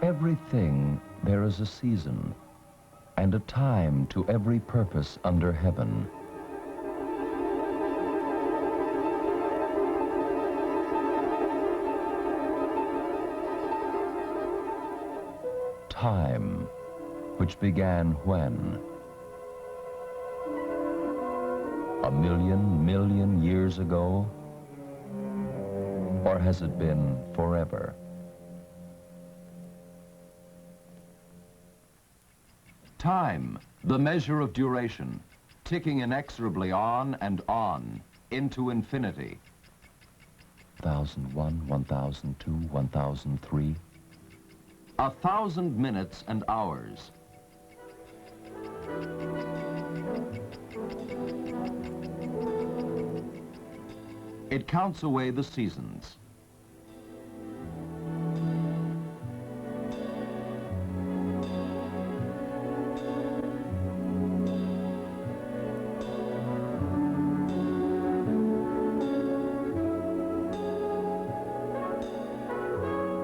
everything there is a season, and a time to every purpose under heaven. Time, which began when? A million years ago? Or has it been forever? Time, the measure of duration, ticking inexorably on and on into infinity. 1001, 1002, 1003. 1,000 minutes and hours. It counts away the seasons.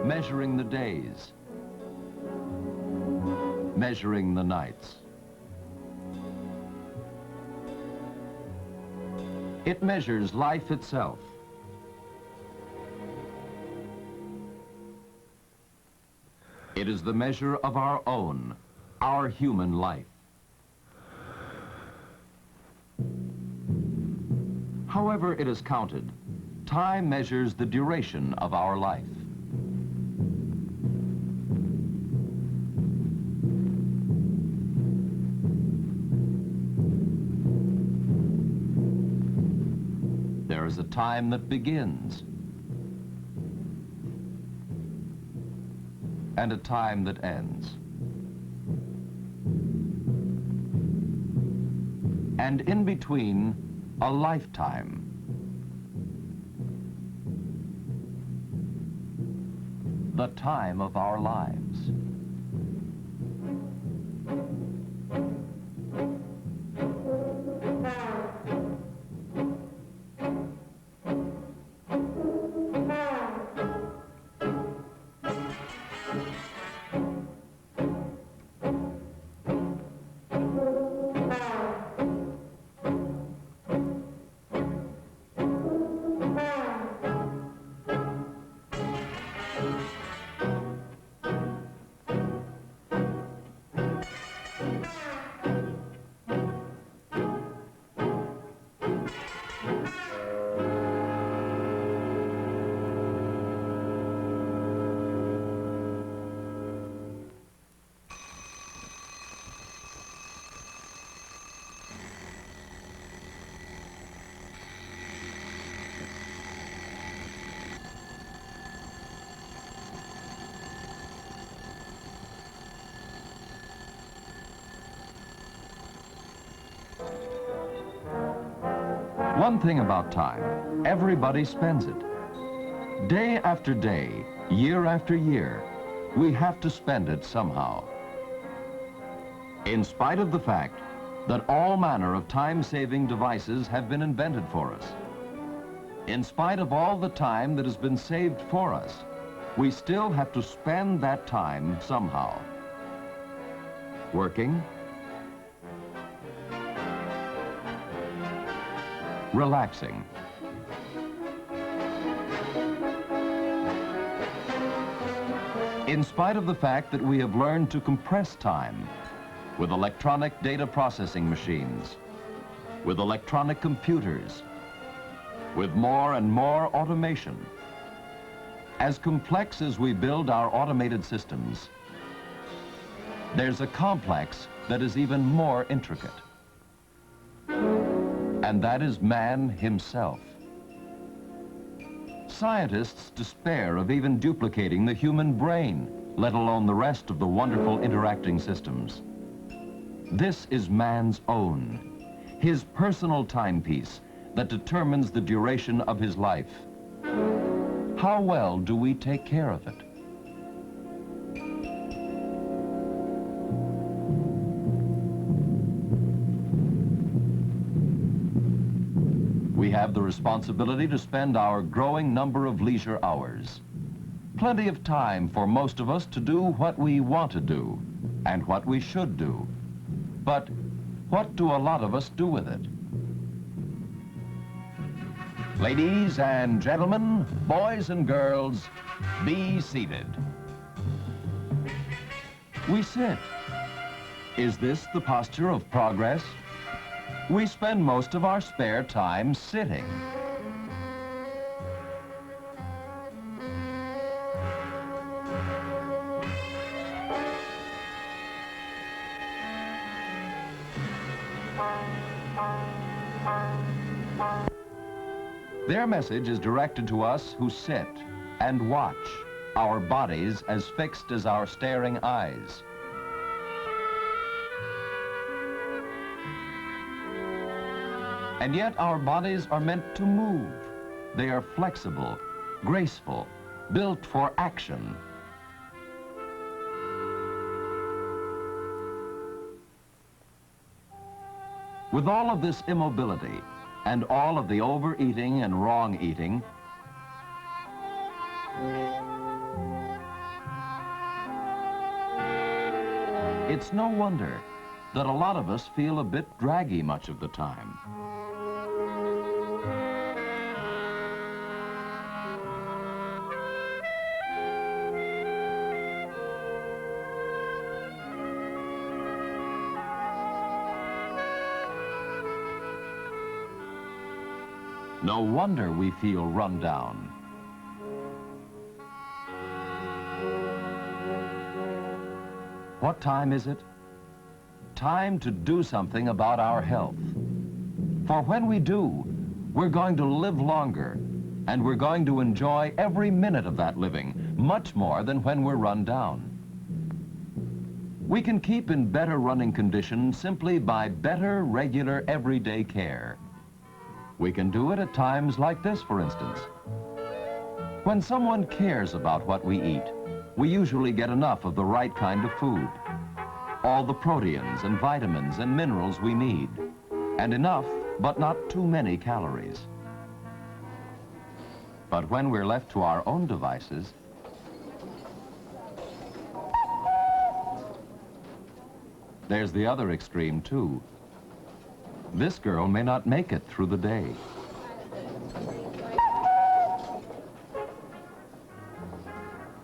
Measuring the days. Measuring the nights. It measures life itself. It is the measure of our own, our human life. However it is counted, time measures the duration of our life. There is a time that begins and a time that ends. And in between, a lifetime. The time of our lives. One thing about time, everybody spends it. Day after day, year after year, we have to spend it somehow. In spite of the fact that all manner of time-saving devices have been invented for us, in spite of all the time that has been saved for us, we still have to spend that time somehow. Working, relaxing, in spite of the fact that we have learned to compress time with electronic data processing machines, with electronic computers, with more and more automation. As complex as we build our automated systems, there's a complex that is even more intricate. And that is man himself. Scientists despair of even duplicating the human brain, let alone the rest of the wonderful interacting systems. This is man's own, his personal timepiece that determines the duration of his life. How well do we take care of it? We have the responsibility to spend our growing number of leisure hours, plenty of time for most of us to do what we want to do and what we should do. But what do a lot of us do with it? Ladies and gentlemen, boys and girls, be seated. We sit. Is this the posture of progress? We spend most of our spare time sitting. Their message is directed to us who sit and watch, our bodies as fixed as our staring eyes. And yet our bodies are meant to move. They are flexible, graceful, built for action. With all of this immobility and all of the overeating and wrong eating, it's no wonder that a lot of us feel a bit draggy much of the time. No wonder we feel run down. What time is it? Time to do something about our health. For when we do, we're going to live longer, and we're going to enjoy every minute of that living, much more than when we're run down. We can keep in better running condition simply by better, regular, everyday care. We can do it at times like this, for instance. When someone cares about what we eat, we usually get enough of the right kind of food. All the proteins and vitamins and minerals we need, and enough, but not too many calories. But when we're left to our own devices, there's the other extreme too. This girl may not make it through the day.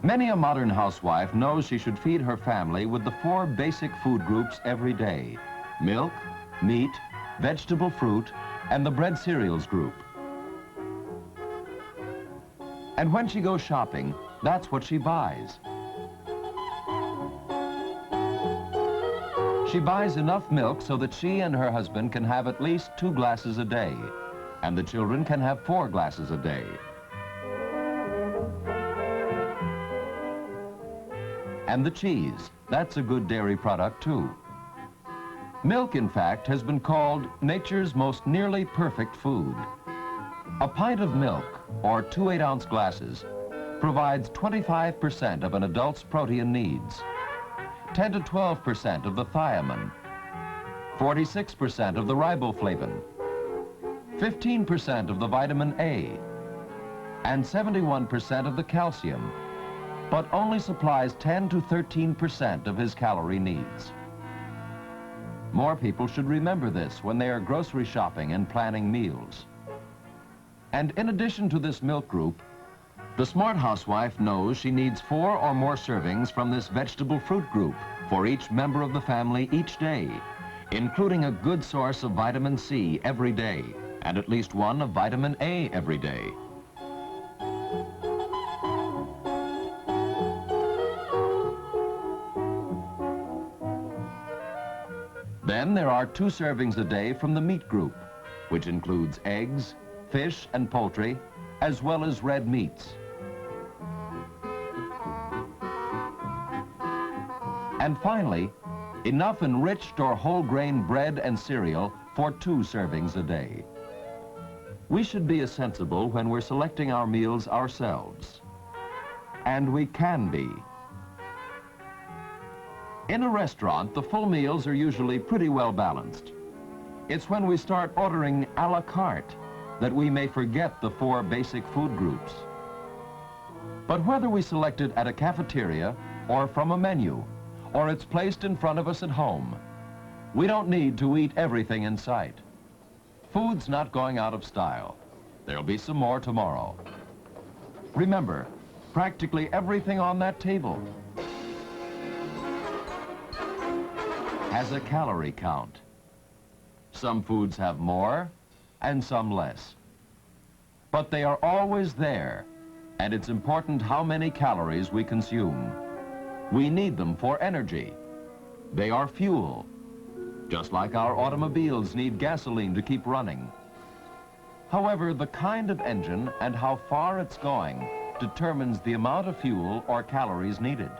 Many a modern housewife knows she should feed her family with the 4 basic food groups every day: milk, meat, vegetable fruit, and the bread cereals group. And when she goes shopping, that's what she buys. She buys enough milk so that she and her husband can have at least 2 glasses a day, and the children can have 4 glasses a day. And the cheese, that's a good dairy product too. Milk, in fact, has been called nature's most nearly perfect food. A pint of milk, or 2 8-ounce glasses, provides 25% of an adult's protein needs, 10 to 12% of the thiamine, 46% of the riboflavin, 15% of the vitamin A, and 71% of the calcium, but only supplies 10 to 13% of his calorie needs. More people should remember this when they are grocery shopping and planning meals. And in addition to this milk group, the smart housewife knows she needs 4 or more servings from this vegetable fruit group for each member of the family each day, including a good source of vitamin C every day, and at least 1 of vitamin A every day. Then there are 2 servings a day from the meat group, which includes eggs, fish, and poultry, as well as red meats. And finally, enough enriched or whole grain bread and cereal for 2 servings a day. We should be as sensible when we're selecting our meals ourselves. And we can be. In a restaurant, the full meals are usually pretty well balanced. It's when we start ordering a la carte that we may forget the 4 basic food groups. But whether we select it at a cafeteria or from a menu, or it's placed in front of us at home, we don't need to eat everything in sight. Food's not going out of style. There'll be some more tomorrow. Remember, practically everything on that table has a calorie count. Some foods have more and some less. But they are always there, and it's important how many calories we consume. We need them for energy. They are fuel, just like our automobiles need gasoline to keep running. However, the kind of engine and how far it's going determines the amount of fuel or calories needed.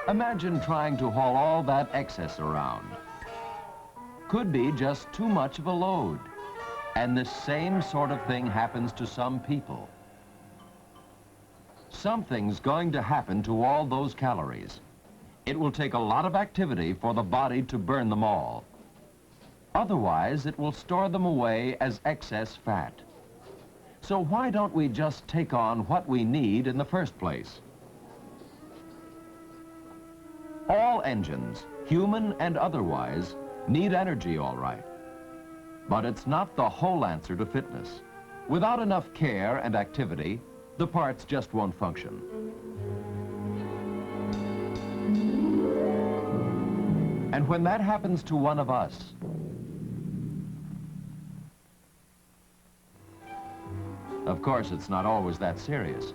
Imagine trying to haul all that excess around. Could be just too much of a load. And the same sort of thing happens to some people. Something's going to happen to all those calories. It will take a lot of activity for the body to burn them all. Otherwise, it will store them away as excess fat. So why don't we just take on what we need in the first place? All engines, human and otherwise, need energy all right. But it's not the whole answer to fitness. Without enough care and activity, the parts just won't function. And when that happens to one of us, of course, it's not always that serious.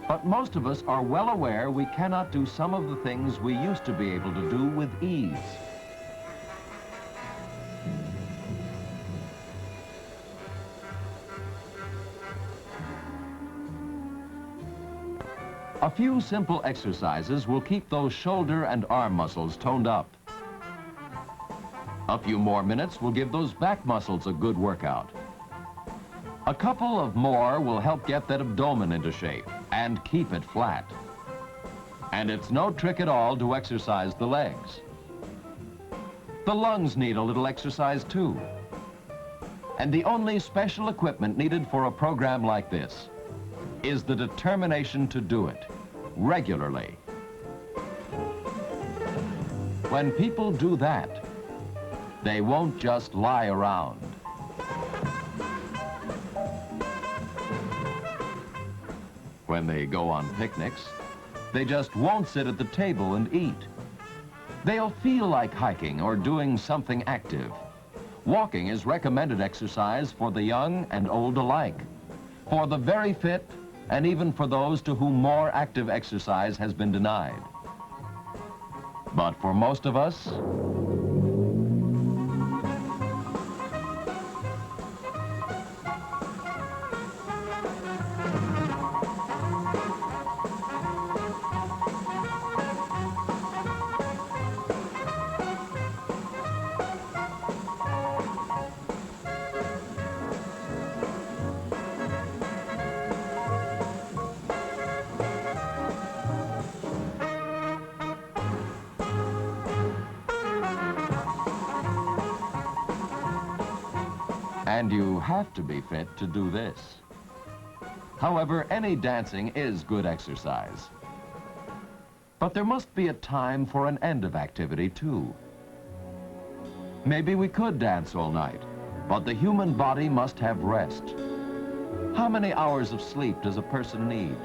But most of us are well aware we cannot do some of the things we used to be able to do with ease. A few simple exercises will keep those shoulder and arm muscles toned up. A few more minutes will give those back muscles a good workout. A couple of more will help get that abdomen into shape and keep it flat. And it's no trick at all to exercise the legs. The lungs need a little exercise too. And the only special equipment needed for a program like this is the determination to do it regularly. When people do that, they won't just lie around. When they go on picnics, they just won't sit at the table and eat. They'll feel like hiking or doing something active. Walking is recommended exercise for the young and old alike, for the very fit, and even for those to whom more active exercise has been denied. But for most of us, and you have to be fit to do this. However, any dancing is good exercise. But there must be a time for an end of activity, too. Maybe we could dance all night, but the human body must have rest. How many hours of sleep does a person need?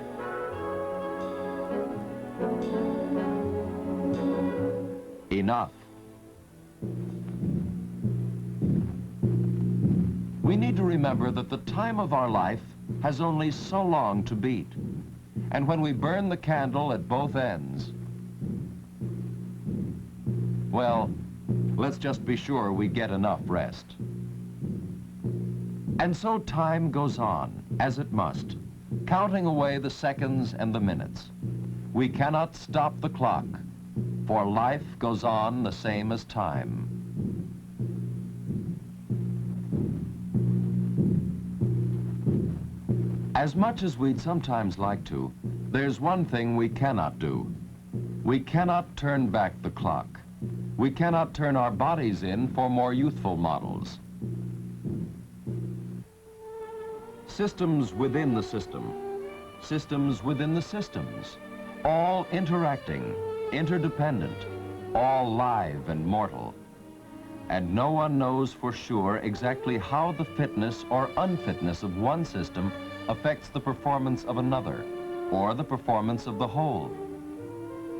Enough. We need to remember that the time of our life has only so long to beat. And when we burn the candle at both ends, well, let's just be sure we get enough rest. And so time goes on, as it must, counting away the seconds and the minutes. We cannot stop the clock, for life goes on the same as time. As much as we'd sometimes like to, there's one thing we cannot do. We cannot turn back the clock. We cannot turn our bodies in for more youthful models. Systems within the system, systems within the systems, all interacting, interdependent, all live and mortal. And no one knows for sure exactly how the fitness or unfitness of one system affects the performance of another, or the performance of the whole.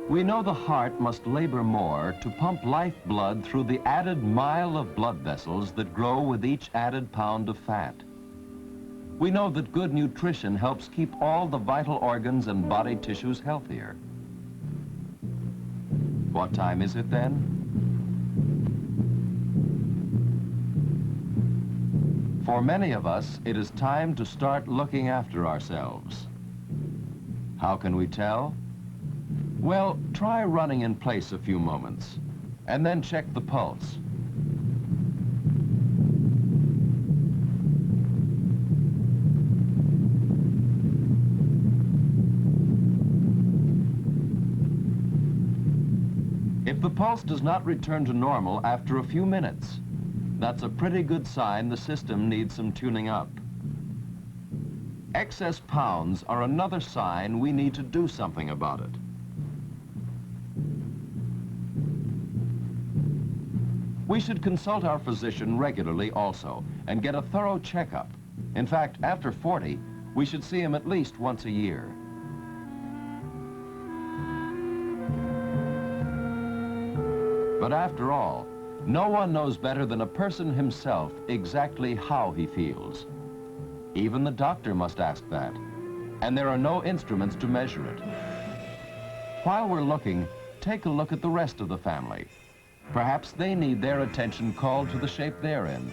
We know the heart must labor more to pump lifeblood through the added mile of blood vessels that grow with each added pound of fat. We know that good nutrition helps keep all the vital organs and body tissues healthier. What time is it then? For many of us, it is time to start looking after ourselves. How can we tell? Well, try running in place a few moments, and then check the pulse. If the pulse does not return to normal after a few minutes, that's a pretty good sign the system needs some tuning up. Excess pounds are another sign we need to do something about it. We should consult our physician regularly also and get a thorough checkup. In fact, after 40, we should see him at least once a year. But after all, no one knows better than a person himself exactly how he feels. Even the doctor must ask that, and there are no instruments to measure it. While we're looking, take a look at the rest of the family. Perhaps they need their attention called to the shape they're in.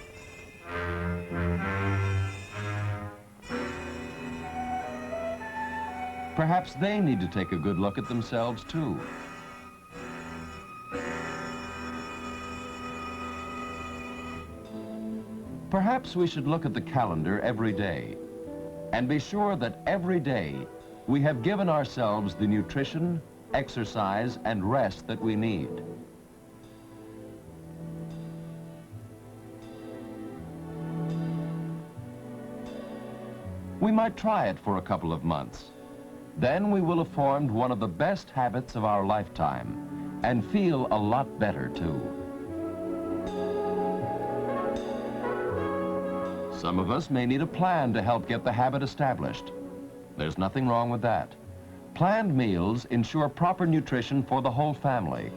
Perhaps they need to take a good look at themselves too. Perhaps we should look at the calendar every day and be sure that every day we have given ourselves the nutrition, exercise, and rest that we need. We might try it for a couple of months. Then we will have formed one of the best habits of our lifetime and feel a lot better too. Some of us may need a plan to help get the habit established. There's nothing wrong with that. Planned meals ensure proper nutrition for the whole family.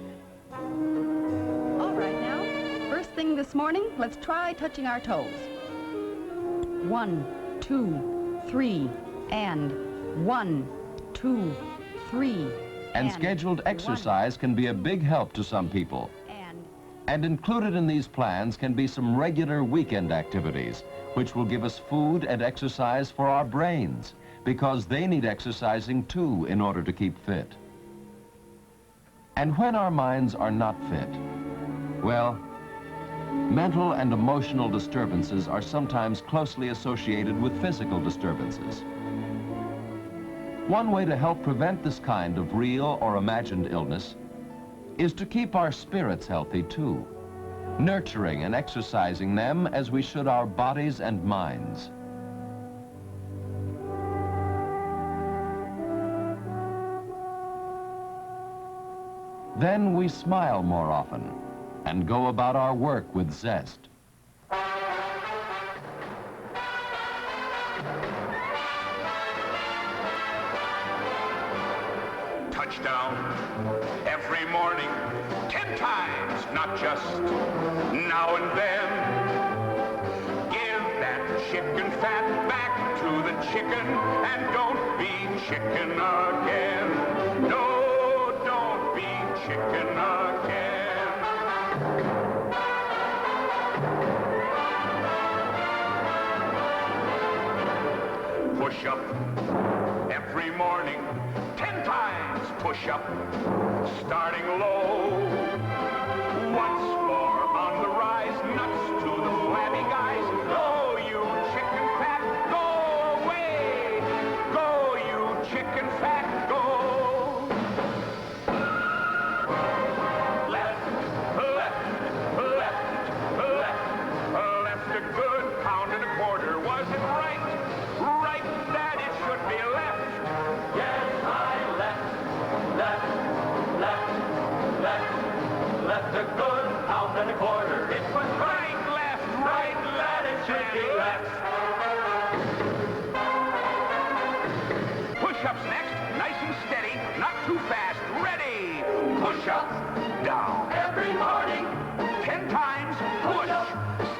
All right now, first thing this morning, let's try touching our toes. 1, 2, 3, and 1, 2, 3. And scheduled exercise can be a big help to some people. And included in these plans can be some regular weekend activities, which will give us food and exercise for our brains, because they need exercising too in order to keep fit. And when our minds are not fit, well, mental and emotional disturbances are sometimes closely associated with physical disturbances. One way to help prevent this kind of real or imagined illness is to keep our spirits healthy too, nurturing and exercising them as we should our bodies and minds. Then we smile more often and go about our work with zest. Touchdown every morning, 10 times, not just now and then. Give that chicken fat back to the chicken and don't be chicken again. No, don't be chicken again. Push up every morning, 10 times push up, starting low. Once more on the rise, nuts to the flabby guys. Go, you chicken fat, go away. up, down. Every morning, 10 times, push,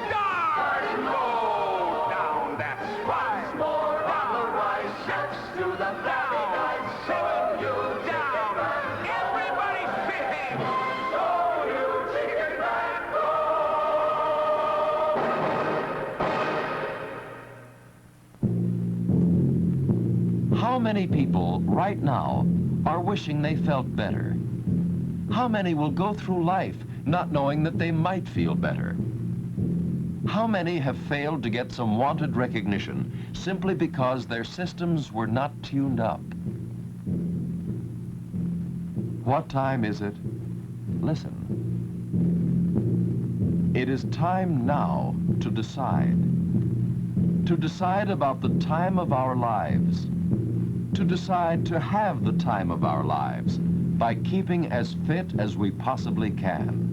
start, and go. Down, that's right. More on the right, 6 to the down, 7, you down. Everybody sitting. So you chicken back, go. How many people right now are wishing they felt better? How many will go through life not knowing that they might feel better? How many have failed to get some wanted recognition simply because their systems were not tuned up? What time is it? Listen. It is time now to decide. To decide about the time of our lives. To decide to have the time of our lives by keeping as fit as we possibly can.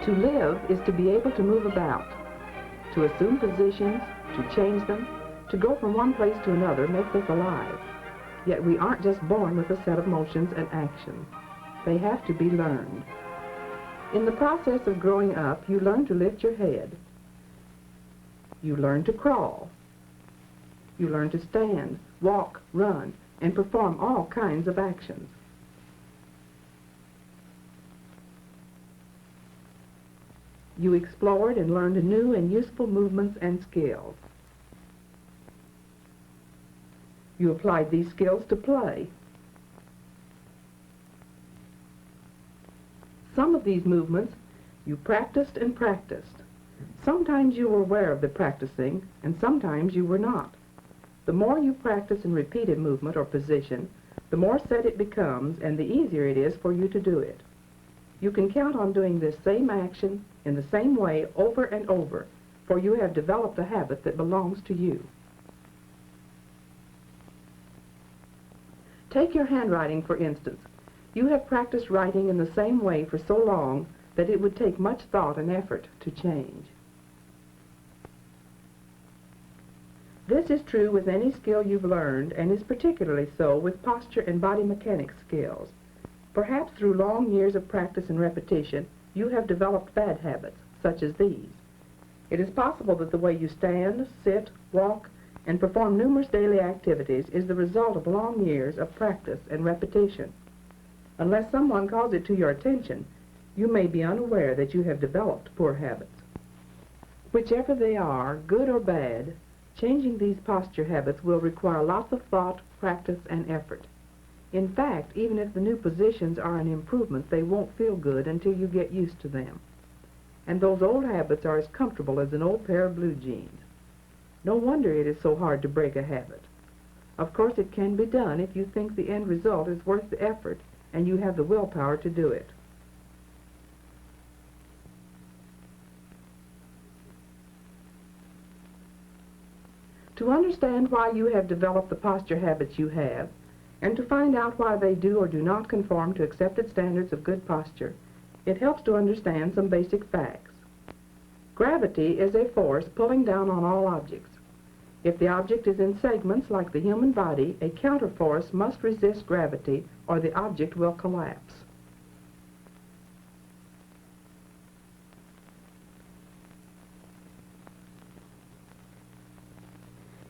To live is to be able to move about, to assume positions, to change them, to go from one place to another makes us alive. Yet we aren't just born with a set of motions and actions. They have to be learned. In the process of growing up, you learn to lift your head. You learn to crawl. You learn to stand, walk, run, and perform all kinds of actions. You explored and learned new and useful movements and skills. You applied these skills to play. Some of these movements you practiced and practiced. Sometimes you were aware of the practicing, and sometimes you were not. The more you practice and repeat a movement or position, the more set it becomes, and the easier it is for you to do it. You can count on doing this same action in the same way over and over, for you have developed a habit that belongs to you. Take your handwriting, for instance. You have practiced writing in the same way for so long that it would take much thought and effort to change. This is true with any skill you've learned, and is particularly so with posture and body mechanics skills. Perhaps through long years of practice and repetition, you have developed bad habits, such as these. It is possible that the way you stand, sit, walk, and perform numerous daily activities is the result of long years of practice and repetition. Unless someone calls it to your attention, you may be unaware that you have developed poor habits. Whichever they are, good or bad, changing these posture habits will require lots of thought, practice, and effort. In fact, even if the new positions are an improvement, they won't feel good until you get used to them. And those old habits are as comfortable as an old pair of blue jeans. No wonder it is so hard to break a habit. Of course, it can be done if you think the end result is worth the effort and you have the willpower to do it. To understand why you have developed the posture habits you have, and to find out why they do or do not conform to accepted standards of good posture, it helps to understand some basic facts. Gravity is a force pulling down on all objects. If the object is in segments like the human body, a counterforce must resist gravity or the object will collapse.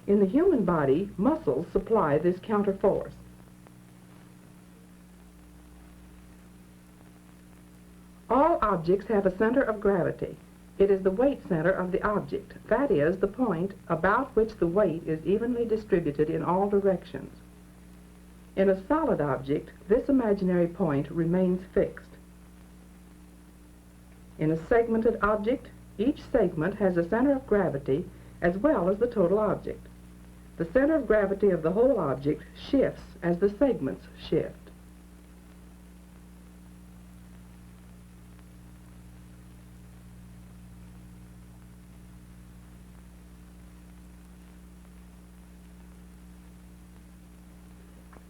In the human body, muscles supply this counterforce. All objects have a center of gravity. It is the weight center of the object, that is, the point about which the weight is evenly distributed in all directions. In a solid object, this imaginary point remains fixed. In a segmented object, each segment has a center of gravity as well as the total object. The center of gravity of the whole object shifts as the segments shift.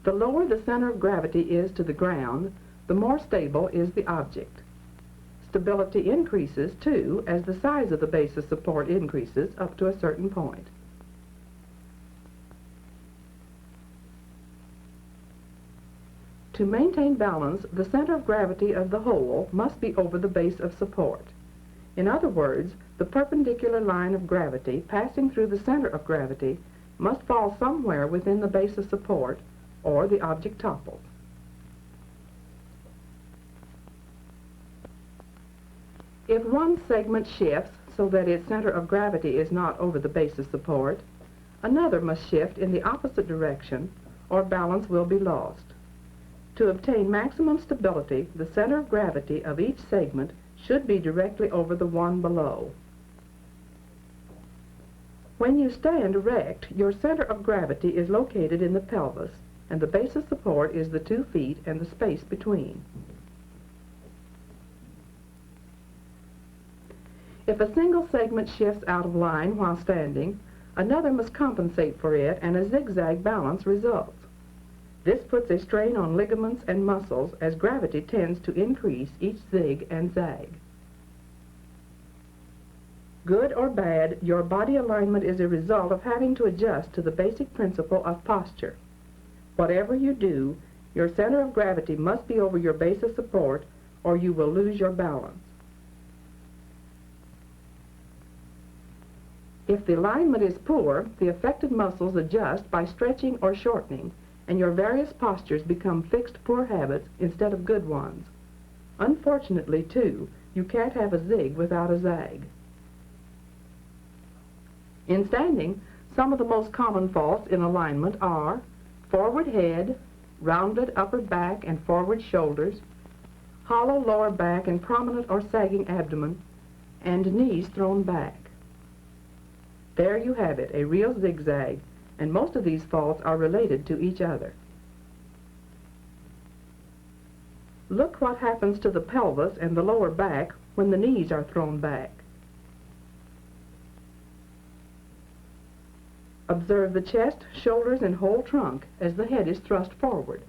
The lower the center of gravity is to the ground, the more stable is the object. Stability increases, too, as the size of the base of support increases up to a certain point. To maintain balance, the center of gravity of the whole must be over the base of support. In other words, the perpendicular line of gravity passing through the center of gravity must fall somewhere within the base of support, or the object topples. If one segment shifts so that its center of gravity is not over the base of support, another must shift in the opposite direction, or balance will be lost. To obtain maximum stability, the center of gravity of each segment should be directly over the one below. When you stand erect, your center of gravity is located in the pelvis, and the base of support is the 2 feet and the space between. If a single segment shifts out of line while standing, another must compensate for it, and a zigzag balance results. This puts a strain on ligaments and muscles as gravity tends to increase each zig and zag. Good or bad, your body alignment is a result of having to adjust to the basic principle of posture. Whatever you do, your center of gravity must be over your base of support, or you will lose your balance. If the alignment is poor, the affected muscles adjust by stretching or shortening, and your various postures become fixed poor habits instead of good ones. Unfortunately, too, you can't have a zig without a zag. In standing, some of the most common faults in alignment are forward head, rounded upper back and forward shoulders, hollow lower back and prominent or sagging abdomen, and knees thrown back. There you have it, a real zigzag, and most of these faults are related to each other. Look what happens to the pelvis and the lower back when the knees are thrown back. Observe the chest, shoulders, and whole trunk as the head is thrust forward.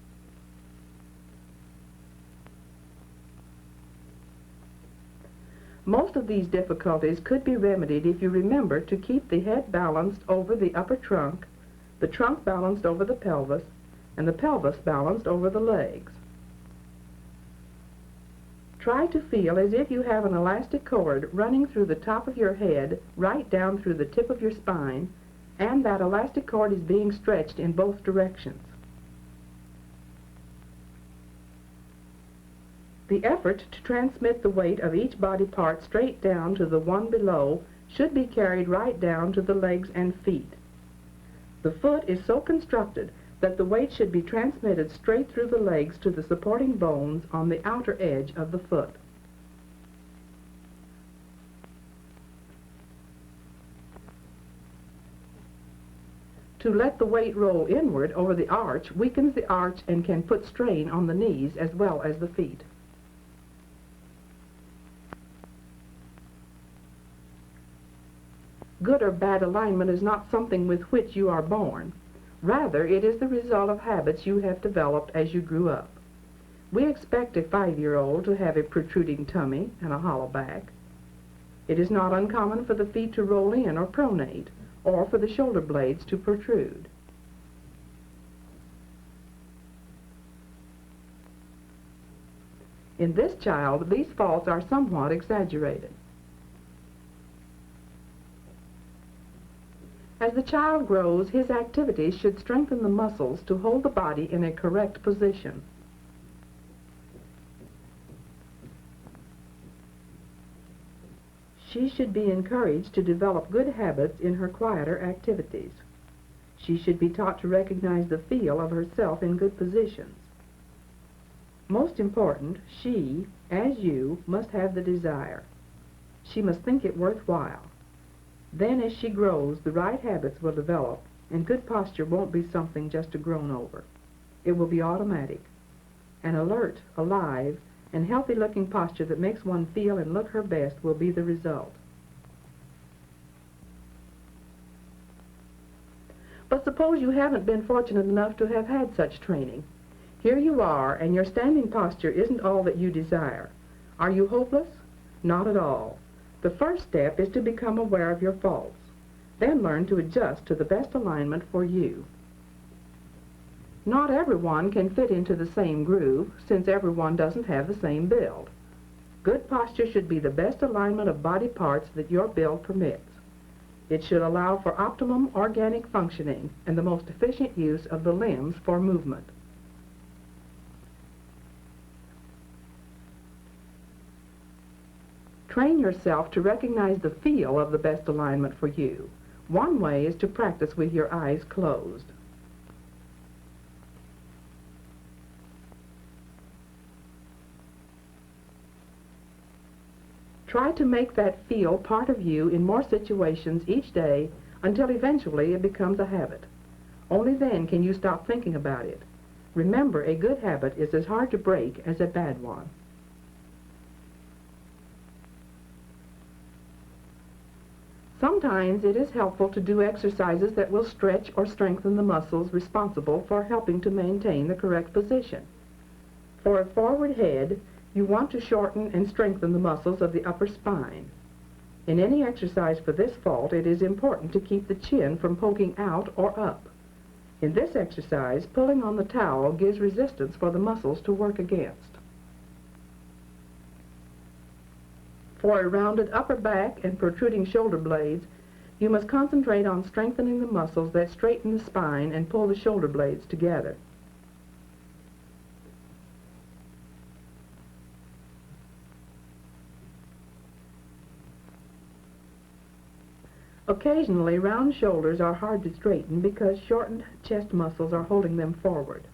Most of these difficulties could be remedied if you remember to keep the head balanced over the upper trunk, the trunk balanced over the pelvis, and the pelvis balanced over the legs. Try to feel as if you have an elastic cord running through the top of your head right down through the tip of your spine, and that elastic cord is being stretched in both directions. The effort to transmit the weight of each body part straight down to the one below should be carried right down to the legs and feet. The foot is so constructed that the weight should be transmitted straight through the legs to the supporting bones on the outer edge of the foot. To let the weight roll inward over the arch weakens the arch and can put strain on the knees as well as the feet. Good or bad alignment is not something with which you are born. Rather, it is the result of habits you have developed as you grew up. We expect a 5-year-old to have a protruding tummy and a hollow back. It is not uncommon for the feet to roll in or pronate, or for the shoulder blades to protrude. In this child, these faults are somewhat exaggerated. As the child grows, his activities should strengthen the muscles to hold the body in a correct position. She should be encouraged to develop good habits in her quieter activities. She should be taught to recognize the feel of herself in good positions. Most important, she, as you, must have the desire. She must think it worthwhile. Then as she grows, the right habits will develop, and good posture won't be something just to groan over. It will be automatic. An alert, alive, and healthy-looking posture that makes one feel and look her best will be the result. But suppose you haven't been fortunate enough to have had such training. Here you are, and your standing posture isn't all that you desire. Are you hopeless? Not at all. The first step is to become aware of your faults. Then learn to adjust to the best alignment for you. Not everyone can fit into the same groove, since everyone doesn't have the same build. Good posture should be the best alignment of body parts that your build permits. It should allow for optimum organic functioning and the most efficient use of the limbs for movement. Train yourself to recognize the feel of the best alignment for you. One way is to practice with your eyes closed. Try to make that feel part of you in more situations each day until eventually it becomes a habit. Only then can you stop thinking about it. Remember, a good habit is as hard to break as a bad one. Sometimes it is helpful to do exercises that will stretch or strengthen the muscles responsible for helping to maintain the correct position. For a forward head, you want to shorten and strengthen the muscles of the upper spine. In any exercise for this fault, it is important to keep the chin from poking out or up. In this exercise, pulling on the towel gives resistance for the muscles to work against. For a rounded upper back and protruding shoulder blades, you must concentrate on strengthening the muscles that straighten the spine and pull the shoulder blades together. Occasionally, round shoulders are hard to straighten because shortened chest muscles are holding them forward.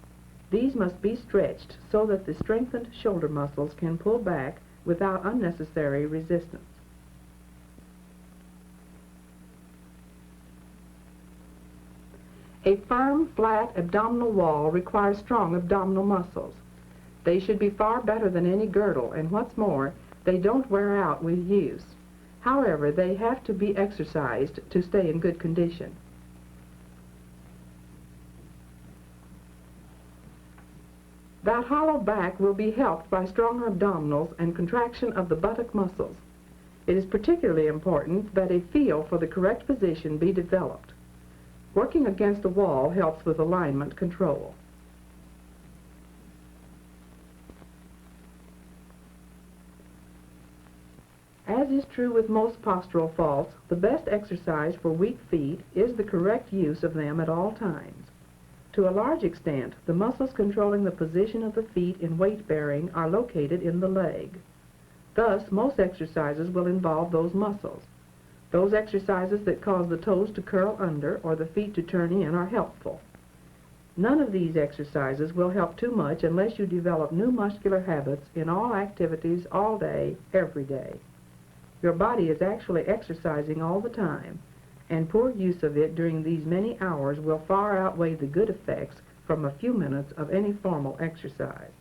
These must be stretched so that the strengthened shoulder muscles can pull back without unnecessary resistance. A firm, flat abdominal wall requires strong abdominal muscles. They should be far better than any girdle, and what's more, they don't wear out with use. However, they have to be exercised to stay in good condition. That hollow back will be helped by stronger abdominals and contraction of the buttock muscles. It is particularly important that a feel for the correct position be developed. Working against a wall helps with alignment control. As is true with most postural faults, the best exercise for weak feet is the correct use of them at all times. To a large extent, the muscles controlling the position of the feet in weight-bearing are located in the leg. Thus, most exercises will involve those muscles. Those exercises that cause the toes to curl under or the feet to turn in are helpful. None of these exercises will help too much unless you develop new muscular habits in all activities all day, every day. Your body is actually exercising all the time, and poor use of it during these many hours will far outweigh the good effects from a few minutes of any formal exercise.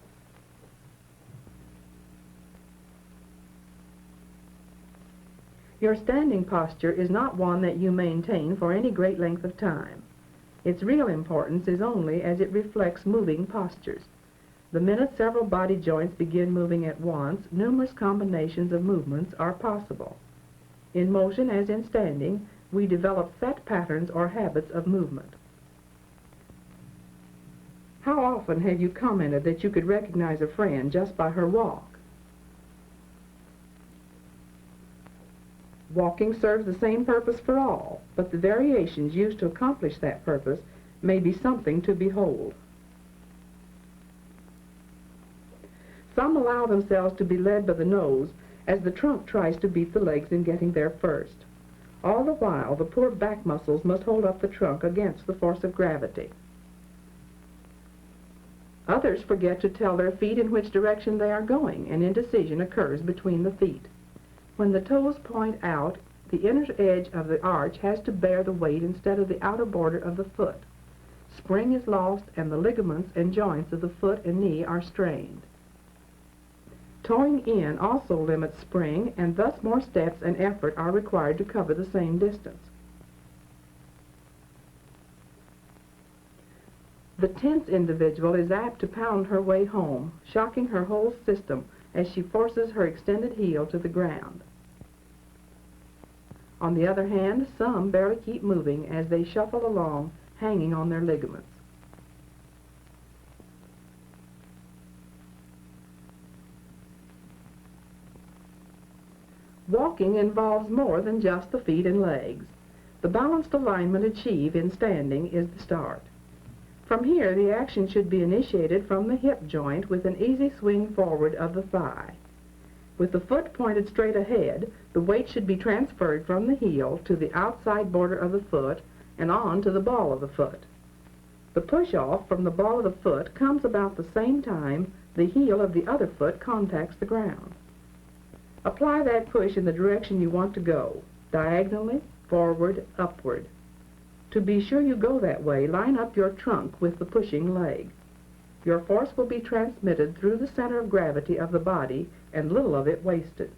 Your standing posture is not one that you maintain for any great length of time. Its real importance is only as it reflects moving postures. The minute several body joints begin moving at once, numerous combinations of movements are possible. In motion, as in standing, we develop set patterns or habits of movement. How often have you commented that you could recognize a friend just by her walk? Walking serves the same purpose for all, but the variations used to accomplish that purpose may be something to behold. Some allow themselves to be led by the nose as the trunk tries to beat the legs in getting there first. All the while, the poor back muscles must hold up the trunk against the force of gravity. Others forget to tell their feet in which direction they are going, and indecision occurs between the feet. When the toes point out, the inner edge of the arch has to bear the weight instead of the outer border of the foot. Spring is lost, and the ligaments and joints of the foot and knee are strained. Toeing in also limits spring, and thus more steps and effort are required to cover the same distance. The tense individual is apt to pound her way home, shocking her whole system as she forces her extended heel to the ground. On the other hand, some barely keep moving as they shuffle along, hanging on their ligaments. Walking involves more than just the feet and legs. The balanced alignment achieved in standing is the start. From here, the action should be initiated from the hip joint with an easy swing forward of the thigh. With the foot pointed straight ahead, the weight should be transferred from the heel to the outside border of the foot and on to the ball of the foot. The push-off from the ball of the foot comes about the same time the heel of the other foot contacts the ground. Apply that push in the direction you want to go, diagonally, forward, upward. To be sure you go that way, line up your trunk with the pushing leg. Your force will be transmitted through the center of gravity of the body and little of it wasted.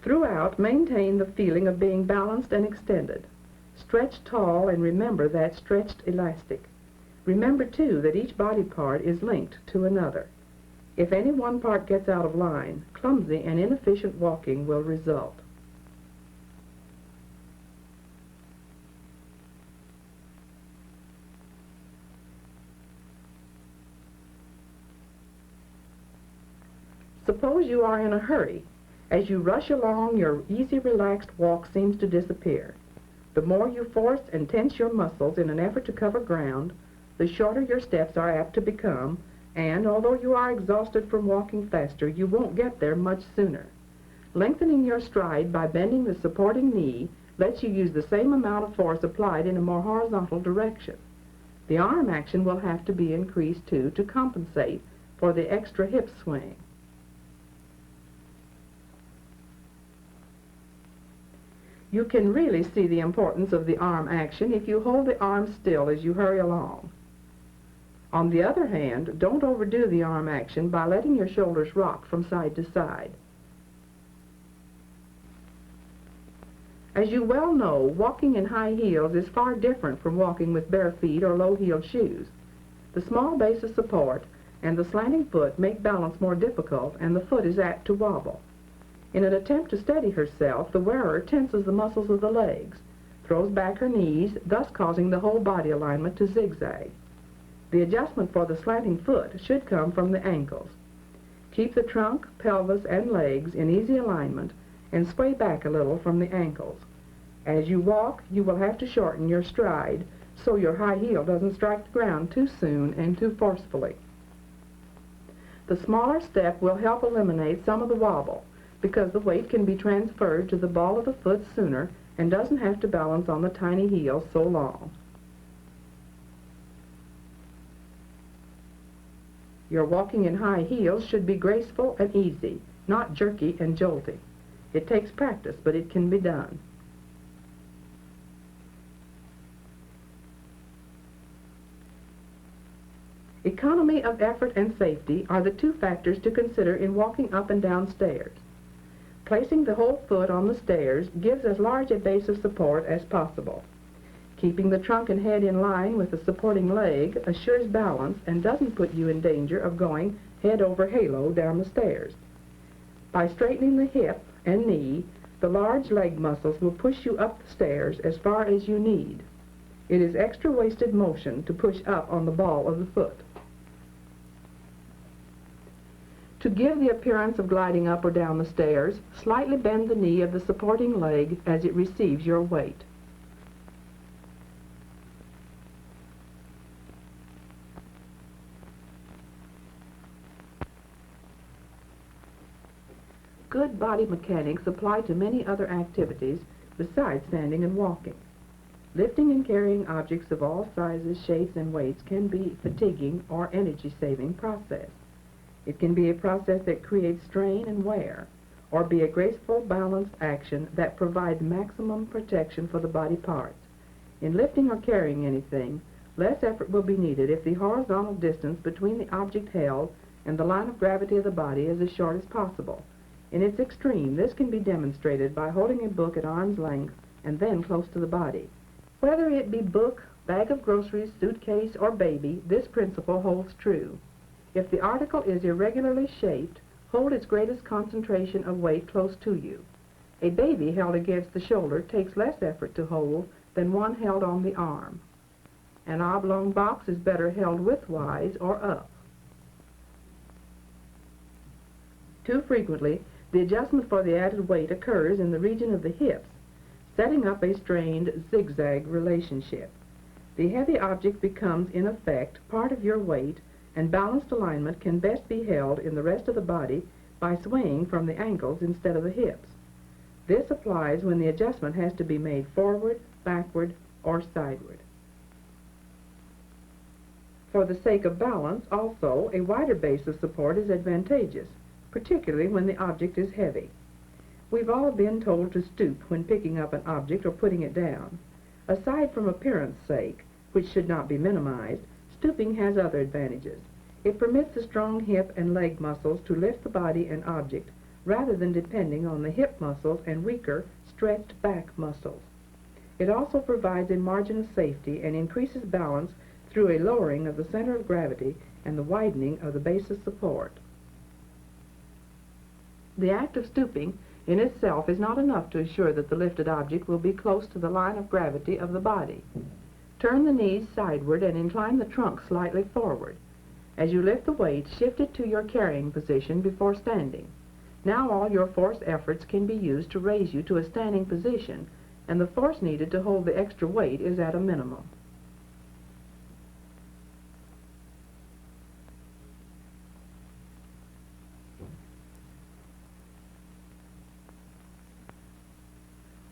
Throughout, maintain the feeling of being balanced and extended. Stretch tall and remember that stretched elastic. Remember, too, that each body part is linked to another. If any one part gets out of line, clumsy and inefficient walking will result. Suppose you are in a hurry. As you rush along, your easy, relaxed walk seems to disappear. The more you force and tense your muscles in an effort to cover ground, the shorter your steps are apt to become, and although you are exhausted from walking faster, you won't get there much sooner. Lengthening your stride by bending the supporting knee lets you use the same amount of force applied in a more horizontal direction. The arm action will have to be increased, too, to compensate for the extra hip swing. You can really see the importance of the arm action if you hold the arm still as you hurry along. On the other hand, don't overdo the arm action by letting your shoulders rock from side to side. As you well know, walking in high heels is far different from walking with bare feet or low-heeled shoes. The small base of support and the slanting foot make balance more difficult, and the foot is apt to wobble. In an attempt to steady herself, the wearer tenses the muscles of the legs, throws back her knees, thus causing the whole body alignment to zigzag. The adjustment for the slanting foot should come from the ankles. Keep the trunk, pelvis, and legs in easy alignment and sway back a little from the ankles. As you walk, you will have to shorten your stride so your high heel doesn't strike the ground too soon and too forcefully. The smaller step will help eliminate some of the wobble, because the weight can be transferred to the ball of the foot sooner and doesn't have to balance on the tiny heel so long. Your walking in high heels should be graceful and easy, not jerky and jolty. It takes practice, but it can be done. Economy of effort and safety are the two factors to consider in walking up and down stairs. Placing the whole foot on the stairs gives as large a base of support as possible. Keeping the trunk and head in line with the supporting leg assures balance and doesn't put you in danger of going head over halo down the stairs. By straightening the hip and knee, the large leg muscles will push you up the stairs as far as you need. It is extra wasted motion to push up on the ball of the foot. To give the appearance of gliding up or down the stairs, slightly bend the knee of the supporting leg as it receives your weight. Good body mechanics apply to many other activities besides standing and walking. Lifting and carrying objects of all sizes, shapes, and weights can be a fatiguing or energy-saving process. It can be a process that creates strain and wear, or be a graceful, balanced action that provides maximum protection for the body parts. In lifting or carrying anything, less effort will be needed if the horizontal distance between the object held and the line of gravity of the body is as short as possible. In its extreme, this can be demonstrated by holding a book at arm's length and then close to the body. Whether it be book, bag of groceries, suitcase, or baby, this principle holds true. If the article is irregularly shaped, hold its greatest concentration of weight close to you. A baby held against the shoulder takes less effort to hold than one held on the arm. An oblong box is better held widthwise or up. Too frequently, the adjustment for the added weight occurs in the region of the hips, setting up a strained zigzag relationship. The heavy object becomes, in effect, part of your weight, and balanced alignment can best be held in the rest of the body by swaying from the ankles instead of the hips. This applies when the adjustment has to be made forward, backward, or sideward. For the sake of balance, also, a wider base of support is advantageous, particularly when the object is heavy. We've all been told to stoop when picking up an object or putting it down. Aside from appearance's sake, which should not be minimized, stooping has other advantages. It permits the strong hip and leg muscles to lift the body and object rather than depending on the hip muscles and weaker, stretched back muscles. It also provides a margin of safety and increases balance through a lowering of the center of gravity and the widening of the base of support. The act of stooping in itself is not enough to assure that the lifted object will be close to the line of gravity of the body. Turn the knees sideward and incline the trunk slightly forward. As you lift the weight, shift it to your carrying position before standing. Now all your force efforts can be used to raise you to a standing position, and the force needed to hold the extra weight is at a minimum.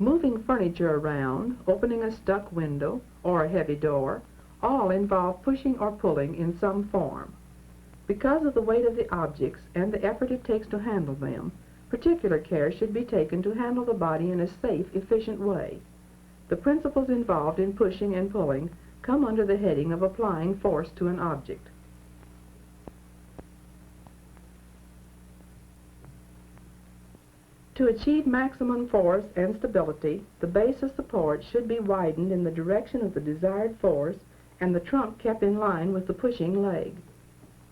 Moving furniture around, opening a stuck window, or a heavy door, all involve pushing or pulling in some form. Because of the weight of the objects and the effort it takes to handle them, particular care should be taken to handle the body in a safe, efficient way. The principles involved in pushing and pulling come under the heading of applying force to an object. To achieve maximum force and stability, the base of support should be widened in the direction of the desired force and the trunk kept in line with the pushing leg.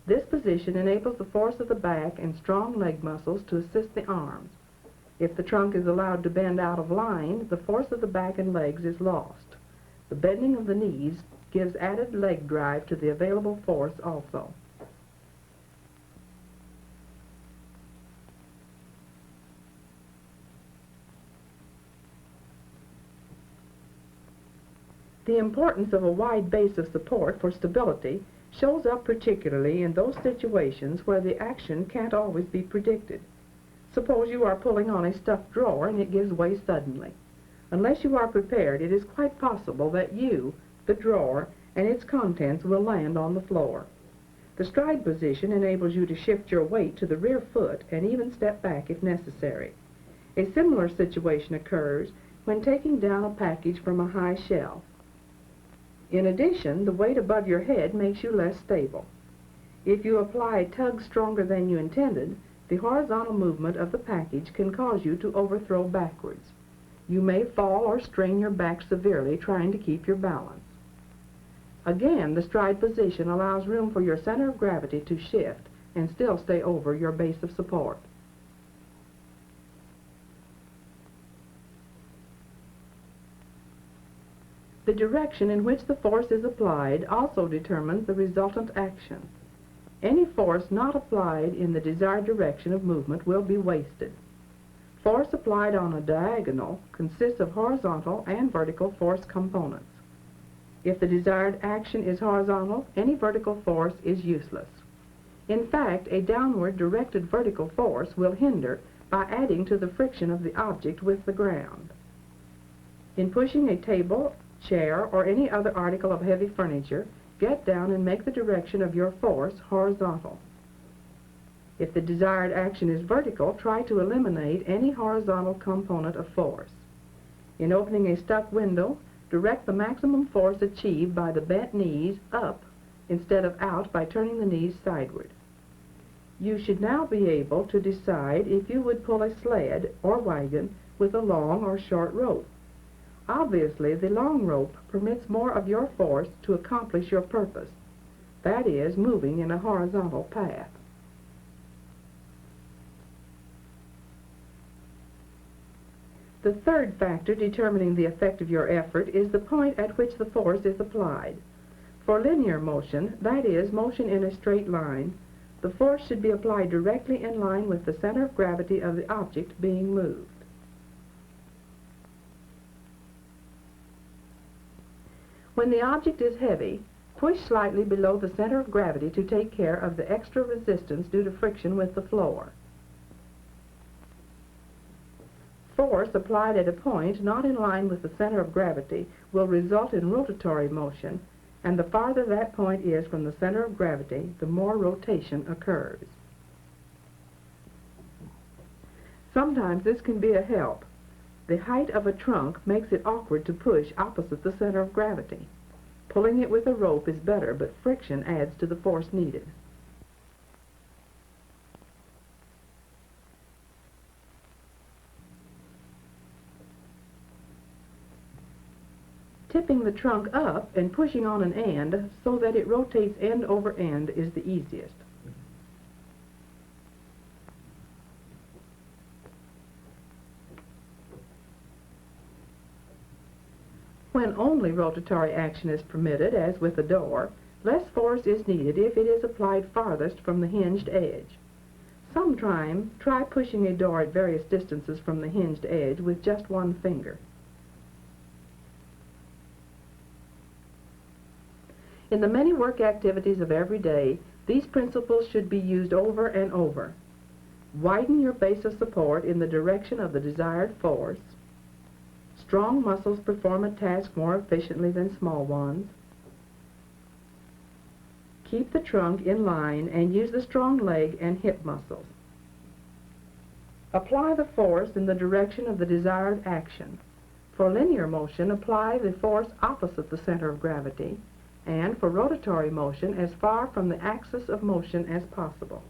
This position enables the force of the back and strong leg muscles to assist the arms. If the trunk is allowed to bend out of line, the force of the back and legs is lost. The bending of the knees gives added leg drive to the available force also. The importance of a wide base of support for stability shows up particularly in those situations where the action can't always be predicted. Suppose you are pulling on a stuffed drawer and it gives way suddenly. Unless you are prepared, it is quite possible that you, the drawer, and its contents will land on the floor. The stride position enables you to shift your weight to the rear foot and even step back if necessary. A similar situation occurs when taking down a package from a high shelf. In addition, the weight above your head makes you less stable. If you apply a tug stronger than you intended, the horizontal movement of the package can cause you to overthrow backwards. You may fall or strain your back severely trying to keep your balance. Again, the stride position allows room for your center of gravity to shift and still stay over your base of support. The direction in which the force is applied also determines the resultant action. Any force not applied in the desired direction of movement will be wasted. Force applied on a diagonal consists of horizontal and vertical force components. If the desired action is horizontal, any vertical force is useless. In fact, a downward directed vertical force will hinder by adding to the friction of the object with the ground. In pushing a table, chair, or any other article of heavy furniture, get down and make the direction of your force horizontal. If the desired action is vertical, try to eliminate any horizontal component of force. In opening a stuck window, direct the maximum force achieved by the bent knees up instead of out by turning the knees sideward. You should now be able to decide if you would pull a sled or wagon with a long or short rope. Obviously, the long rope permits more of your force to accomplish your purpose, that is, moving in a horizontal path. The third factor determining the effect of your effort is the point at which the force is applied. For linear motion, that is, motion in a straight line, the force should be applied directly in line with the center of gravity of the object being moved. When the object is heavy, push slightly below the center of gravity to take care of the extra resistance due to friction with the floor. Force applied at a point not in line with the center of gravity will result in rotatory motion, and the farther that point is from the center of gravity, the more rotation occurs. Sometimes this can be a help. The height of a trunk makes it awkward to push opposite the center of gravity. Pulling it with a rope is better, but friction adds to the force needed. Tipping the trunk up and pushing on an end so that it rotates end over end is the easiest. When only rotatory action is permitted, as with a door, less force is needed if it is applied farthest from the hinged edge. Sometime, try pushing a door at various distances from the hinged edge with just one finger. In the many work activities of every day, these principles should be used over and over. Widen your base of support in the direction of the desired force. Strong muscles perform a task more efficiently than small ones. Keep the trunk in line and use the strong leg and hip muscles. Apply the force in the direction of the desired action. For linear motion, apply the force opposite the center of gravity, and for rotatory motion, as far from the axis of motion as possible.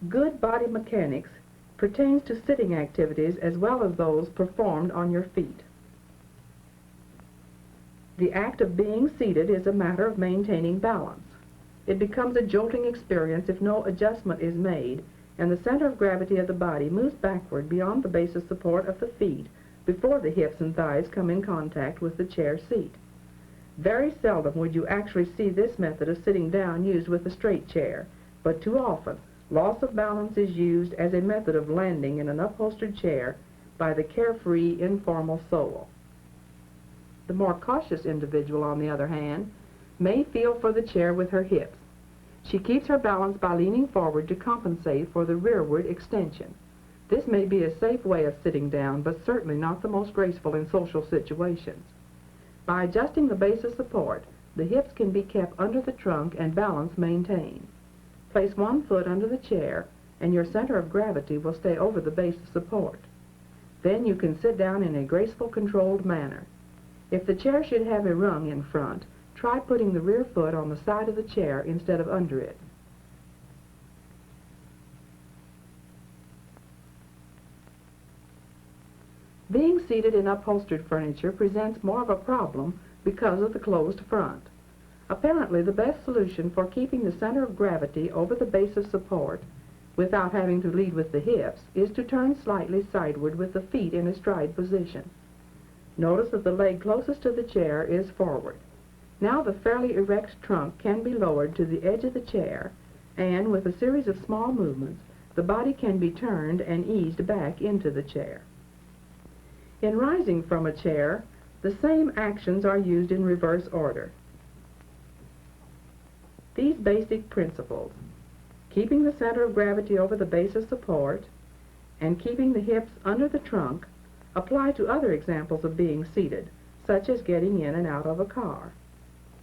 Good body mechanics pertains to sitting activities as well as those performed on your feet. The act of being seated is a matter of maintaining balance. It becomes a jolting experience if no adjustment is made, and the center of gravity of the body moves backward beyond the base of support of the feet before the hips and thighs come in contact with the chair seat. Very seldom would you actually see this method of sitting down used with a straight chair, but too often loss of balance is used as a method of landing in an upholstered chair by the carefree, informal soul. The more cautious individual, on the other hand, may feel for the chair with her hips. She keeps her balance by leaning forward to compensate for the rearward extension. This may be a safe way of sitting down, but certainly not the most graceful in social situations. By adjusting the base of support, the hips can be kept under the trunk and balance maintained. Place one foot under the chair, and your center of gravity will stay over the base of support. Then you can sit down in a graceful, controlled manner. If the chair should have a rung in front, try putting the rear foot on the side of the chair instead of under it. Being seated in upholstered furniture presents more of a problem because of the closed front. Apparently, the best solution for keeping the center of gravity over the base of support without having to lead with the hips is to turn slightly sideward with the feet in a stride position. Notice that the leg closest to the chair is forward. Now the fairly erect trunk can be lowered to the edge of the chair, and with a series of small movements, the body can be turned and eased back into the chair. In rising from a chair, the same actions are used in reverse order. These basic principles, keeping the center of gravity over the base of support, and keeping the hips under the trunk, apply to other examples of being seated, such as getting in and out of a car.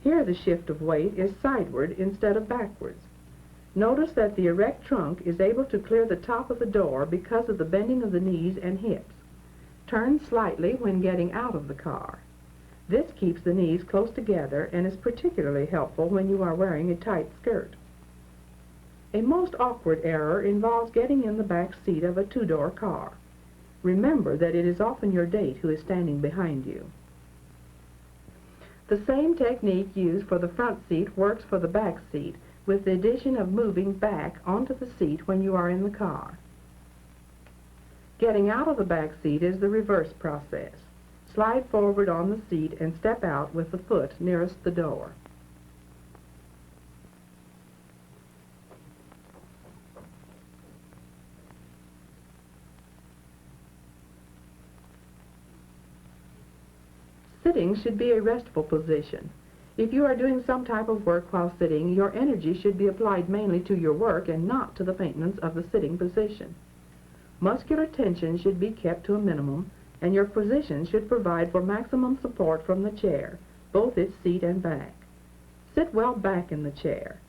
Here the shift of weight is sideward instead of backwards. Notice that the erect trunk is able to clear the top of the door because of the bending of the knees and hips. Turn slightly when getting out of the car. This keeps the knees close together and is particularly helpful when you are wearing a tight skirt. A most awkward error involves getting in the back seat of a two-door car. Remember that it is often your date who is standing behind you. The same technique used for the front seat works for the back seat, with the addition of moving back onto the seat when you are in the car. Getting out of the back seat is the reverse process. Slide forward on the seat and step out with the foot nearest the door. Sitting should be a restful position. If you are doing some type of work while sitting, your energy should be applied mainly to your work and not to the maintenance of the sitting position. Muscular tension should be kept to a minimum, and your position should provide for maximum support from the chair, both its seat and back. Sit well back in the chair.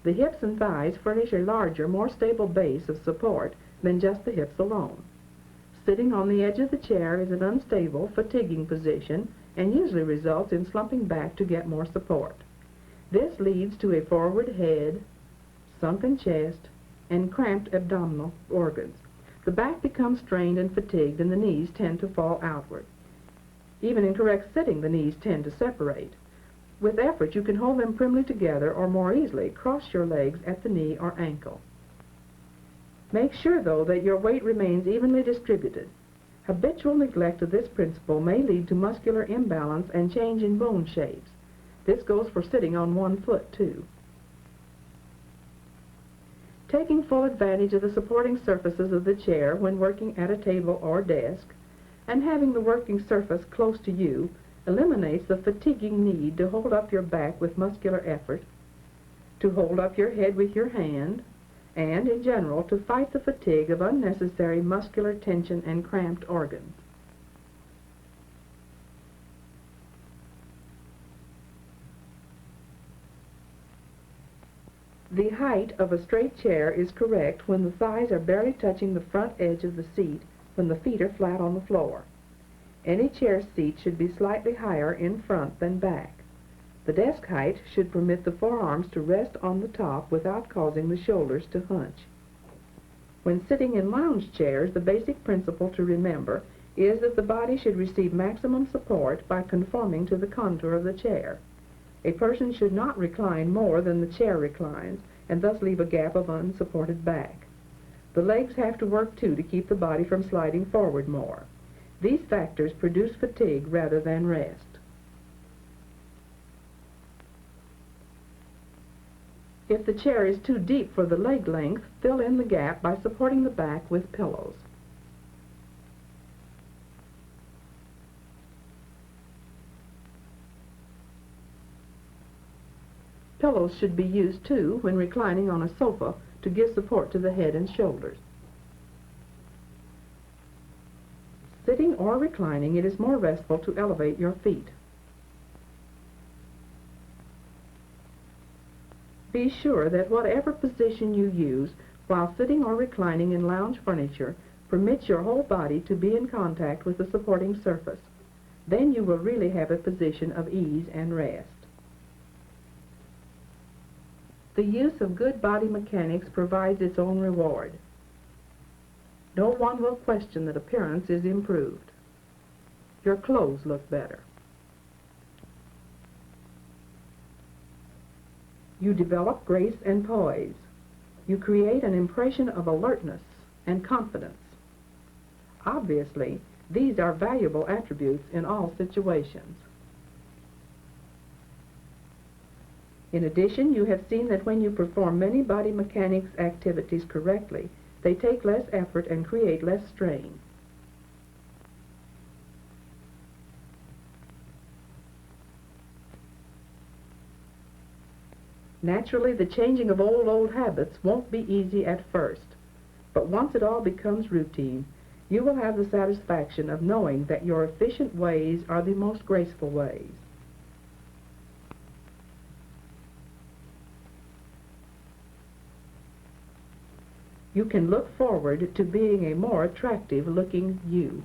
The hips and thighs furnish a larger, more stable base of support than just the hips alone. Sitting on the edge of the chair is an unstable, fatiguing position and usually results in slumping back to get more support. This leads to a forward head, sunken chest, and cramped abdominal organs. The back becomes strained and fatigued, and the knees tend to fall outward. Even in correct sitting, the knees tend to separate. With effort, you can hold them primly together or more easily cross your legs at the knee or ankle. Make sure, though, that your weight remains evenly distributed. Habitual neglect of this principle may lead to muscular imbalance and change in bone shapes. This goes for sitting on one foot, too. Taking full advantage of the supporting surfaces of the chair when working at a table or desk, and having the working surface close to you, eliminates the fatiguing need to hold up your back with muscular effort, to hold up your head with your hand, and, in general, to fight the fatigue of unnecessary muscular tension and cramped organs. The height of a straight chair is correct when the thighs are barely touching the front edge of the seat when the feet are flat on the floor. Any chair seat should be slightly higher in front than back. The desk height should permit the forearms to rest on the top without causing the shoulders to hunch. When sitting in lounge chairs, the basic principle to remember is that the body should receive maximum support by conforming to the contour of the chair. A person should not recline more than the chair reclines, and thus leave a gap of unsupported back. The legs have to work, too, to keep the body from sliding forward more. These factors produce fatigue rather than rest. If the chair is too deep for the leg length, fill in the gap by supporting the back with pillows. Pillows should be used, too, when reclining on a sofa to give support to the head and shoulders. Sitting or reclining, it is more restful to elevate your feet. Be sure that whatever position you use while sitting or reclining in lounge furniture permits your whole body to be in contact with the supporting surface. Then you will really have a position of ease and rest. The use of good body mechanics provides its own reward. No one will question that appearance is improved. Your clothes look better. You develop grace and poise. You create an impression of alertness and confidence. Obviously, these are valuable attributes in all situations. In addition, you have seen that when you perform many body mechanics activities correctly, they take less effort and create less strain. Naturally, the changing of old habits won't be easy at first. But once it all becomes routine, you will have the satisfaction of knowing that your efficient ways are the most graceful ways. You can look forward to being a more attractive-looking you.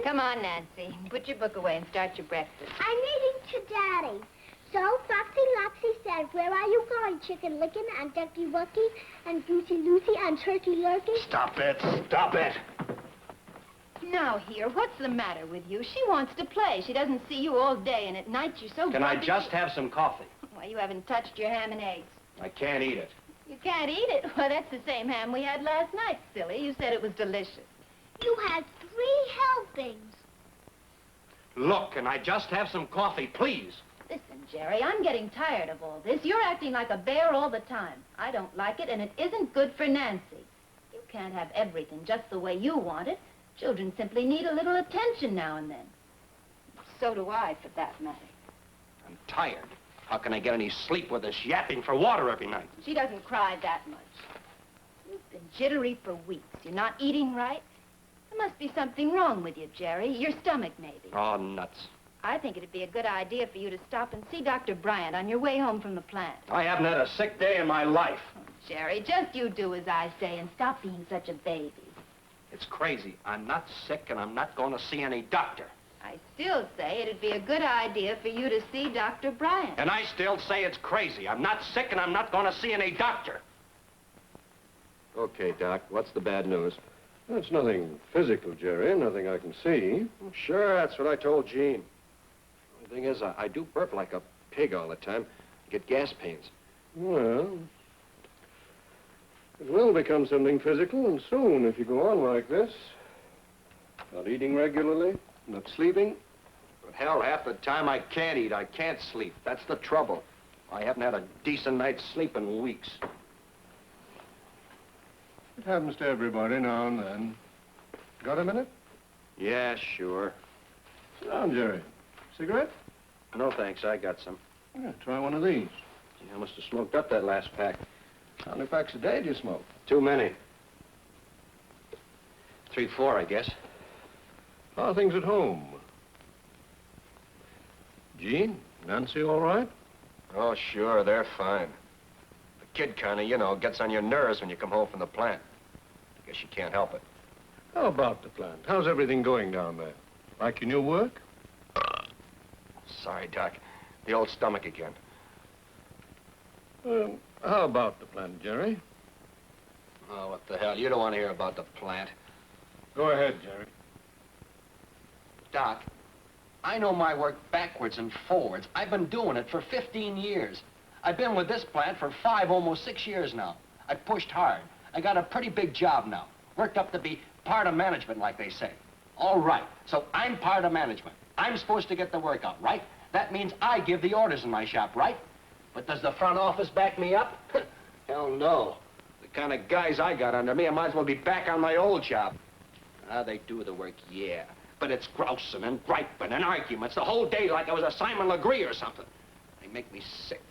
Come on, Nancy. Put your book away and start your breakfast. I'm reading to Daddy. So, Foxy Loxy said, where are you going, Chicken Lickin' and Ducky Wucky and Goosey Lucy and Turkey Lurkey? Stop it! Stop it! Now, here, what's the matter with you? She wants to play. She doesn't see you all day, and at night you're so Can I grumpy just have some coffee? Why, you haven't touched your ham and eggs. I can't eat it. You can't eat it? Well, that's the same ham we had last night, silly. You said it was delicious. You had 3 helpings. Look, can I just have some coffee, please? Listen, Jerry, I'm getting tired of all this. You're acting like a bear all the time. I don't like it, and it isn't good for Nancy. You can't have everything just the way you want it. Children simply need a little attention now and then. So do I, for that matter. I'm tired. How can I get any sleep with this yapping for water every night? She doesn't cry that much. You've been jittery for weeks. You're not eating right. There must be something wrong with you, Jerry. Your stomach, maybe. Oh, nuts. I think it'd be a good idea for you to stop and see Dr. Bryant on your way home from the plant. I haven't had a sick day in my life. Oh, Jerry, just you do as I say and stop being such a baby. It's crazy. I'm not sick, and I'm not going to see any doctor. I still say it'd be a good idea for you to see Dr. Bryant. And I still say it's crazy. I'm not sick, and I'm not going to see any doctor. Okay, Doc, what's the bad news? It's nothing physical, Jerry, nothing I can see. Sure, that's what I told Jean. The thing is, I do burp like a pig all the time. I get gas pains. Well, it will become something physical, and soon, if you go on like this. Not eating regularly, not sleeping. But hell, half the time I can't eat, I can't sleep. That's the trouble. I haven't had a decent night's sleep in weeks. It happens to everybody now and then. Got a minute? Yeah, sure. Sit down, Jerry. Cigarette? No, thanks. I got some. Yeah, try one of these. Gee, I must have smoked up that last pack. How many packs a day do you smoke? Too many. 3, 4, I guess. How are things at home? Jean, Nancy all right? Oh, sure, they're fine. The kid kind of, you know, gets on your nerves when you come home from the plant. I guess you can't help it. How about the plant? How's everything going down there? Like your new work? Sorry, Doc. The old stomach again. How about the plant, Jerry? Oh, what the hell? You don't want to hear about the plant. Go ahead, Jerry. Doc, I know my work backwards and forwards. I've been doing it for 15 years. I've been with this plant for 5, almost 6 years now. I pushed hard. I got a pretty big job now. Worked up to be part of management, like they say. All right, so I'm part of management. I'm supposed to get the work out, right? That means I give the orders in my shop, right? But does the front office back me up? Hell no. The kind of guys I got under me, I might as well be back on my old job. How they do the work, yeah. But it's grousing and griping and arguments the whole day like I was a Simon Legree or something. They make me sick.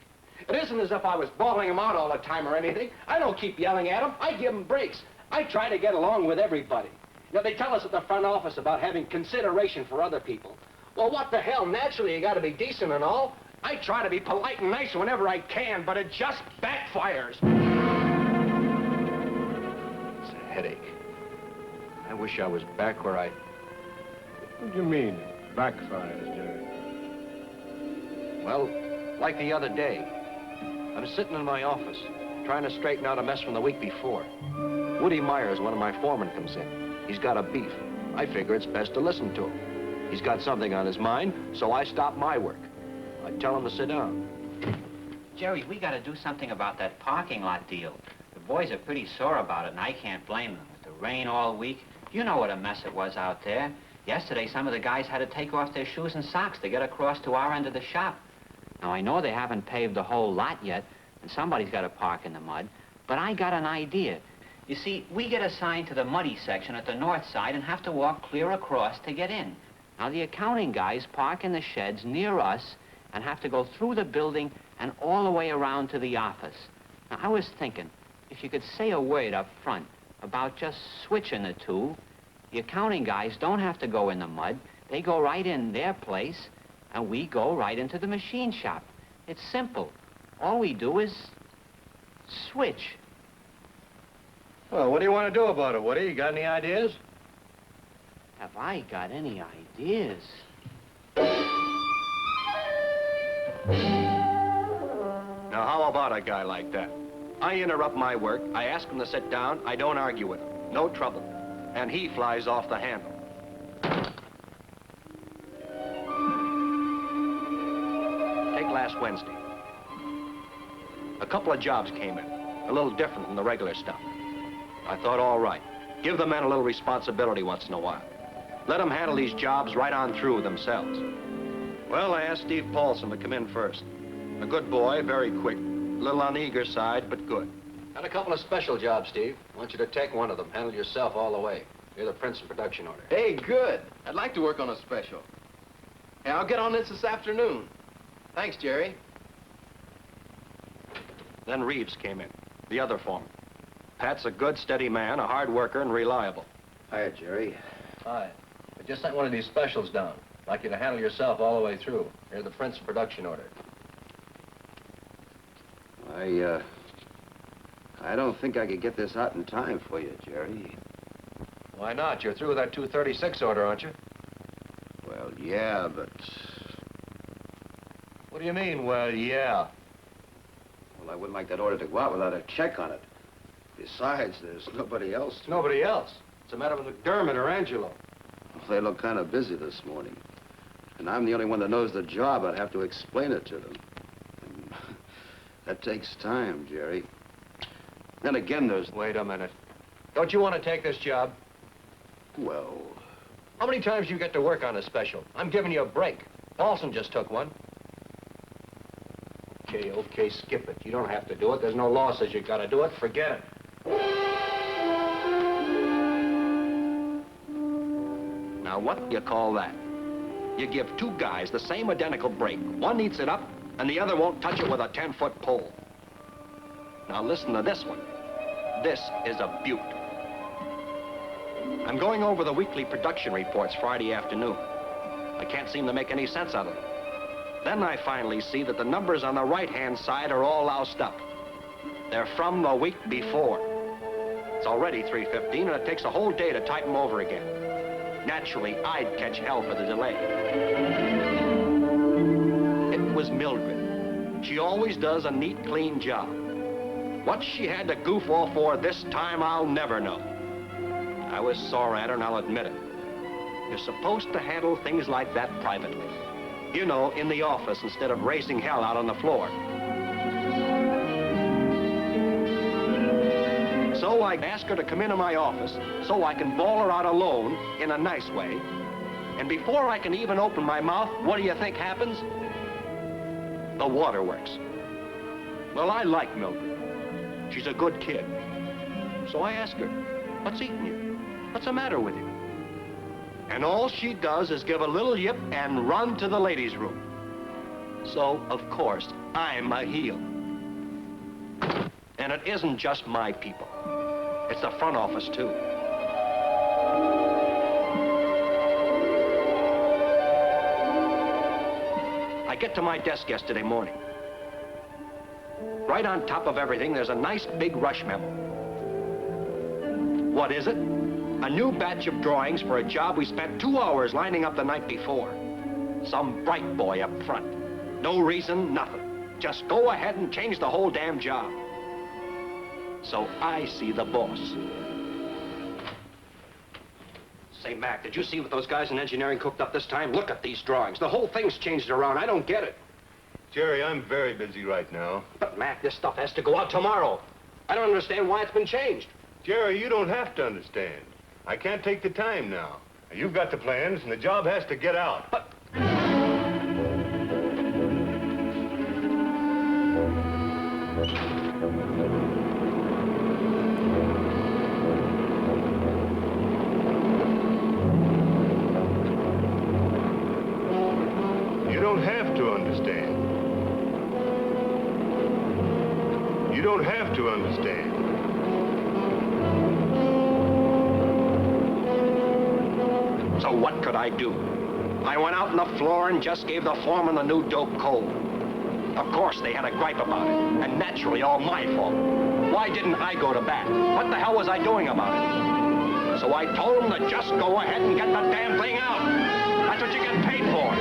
It isn't as if I was bawling them out all the time or anything. I don't keep yelling at them. I give them breaks. I try to get along with everybody. You know, they tell us at the front office about having consideration for other people. Well, what the hell? Naturally, you got to be decent and all. I try to be polite and nice whenever I can, but it just backfires. It's a headache. I wish I was back where I... What do you mean, backfires, Jerry? Well, like the other day. I'm sitting in my office, trying to straighten out a mess from the week before. Woody Myers, one of my foremen, comes in. He's got a beef. I figure it's best to listen to him. He's got something on his mind, so I stop my work. I tell him to sit down. Jerry, we got to do something about that parking lot deal. The boys are pretty sore about it, and I can't blame them. With the rain all week, you know what a mess it was out there. Yesterday, some of the guys had to take off their shoes and socks to get across to our end of the shop. Now, I know they haven't paved the whole lot yet, and somebody's got to park in the mud, but I got an idea. You see, we get assigned to the muddy section at the north side and have to walk clear across to get in. Now, the accounting guys park in the sheds near us and have to go through the building and all the way around to the office. Now, I was thinking, if you could say a word up front about just switching the two, the accounting guys don't have to go in the mud. They go right in their place, and we go right into the machine shop. It's simple. All we do is switch. Well, what do you want to do about it, Woody? You got any ideas? Have I got any ideas? Now, how about a guy like that? I interrupt my work, I ask him to sit down, I don't argue with him. No trouble. And he flies off the handle. Take last Wednesday. A couple of jobs came in, a little different from the regular stuff. I thought, all right, give the men a little responsibility once in a while. Let them handle these jobs right on through themselves. Well, I asked Steve Paulson to come in first. A good boy, very quick. A little on the eager side, but good. Got a couple of special jobs, Steve. I want you to take one of them. Handle yourself all the way. You're the prince in production order. Hey, good. I'd like to work on a special. Hey, I'll get on this afternoon. Thanks, Jerry. Then Reeves came in, the other foreman. Pat's a good, steady man, a hard worker, and reliable. Hiya, Jerry. Hi. I just sent one of these specials down. I'd like you to handle yourself all the way through. You're the prince in production order. I don't think I could get this out in time for you, Jerry. Why not? You're through with that 236 order, aren't you? Well, yeah, but... What do you mean, well, yeah? Well, I wouldn't like that order to go out without a check on it. Besides, there's nobody else. Nobody else. It's a matter of McDermott or Angelo. Well, they look kind of busy this morning. And I'm the only one that knows the job. I'd have to explain it to them. And that takes time, Jerry. Then again, there's... Wait a minute. Don't you want to take this job? Well... How many times do you get to work on a special? I'm giving you a break. Paulson just took one. Okay, skip it. You don't have to do it. There's no law says you gotta do it. Forget it. Now, what do you call that? You give two guys the same identical break. One eats it up, and the other won't touch it with a 10-foot pole. Now, listen to this one. This is a beaut. I'm going over the weekly production reports Friday afternoon. I can't seem to make any sense out of them. Then I finally see that the numbers on the right-hand side are all loused up. They're from the week before. It's already 3:15, and it takes a whole day to type them over again. Naturally, I'd catch hell for the delay. It was Mildred. She always does a neat, clean job. What she had to goof off for this time, I'll never know. I was sore at her, and I'll admit it. You're supposed to handle things like that privately. You know, in the office instead of raising hell out on the floor. So I asked her to come into my office so I can bawl her out alone in a nice way. And before I can even open my mouth, what do you think happens? The waterworks. Well, I like Mildred. She's a good kid. So I asked her, what's eating you? What's the matter with you? And all she does is give a little yip and run to the ladies' room. So, of course, I'm a heel. And it isn't just my people. It's the front office, too. I get to my desk yesterday morning. Right on top of everything, there's a nice big rush memo. What is it? A new batch of drawings for a job we spent 2 hours lining up the night before. Some bright boy up front. No reason, nothing. Just go ahead and change the whole damn job. So I see the boss. Say, Mac, did you see what those guys in engineering cooked up this time? Look at these drawings. The whole thing's changed around. I don't get it. Jerry, I'm very busy right now. But, Mac, this stuff has to go out tomorrow. I don't understand why it's been changed. Jerry, you don't have to understand. I can't take the time now. You've got the plans, and the job has to get out. But... You don't have to understand. You don't have to understand. So what could I do? I went out on the floor and just gave the foreman the new dope cold. Of course, they had a gripe about it, and naturally all my fault. Why didn't I go to bat? What the hell was I doing about it? So I told them to just go ahead and get the damn thing out. That's what you get paid for.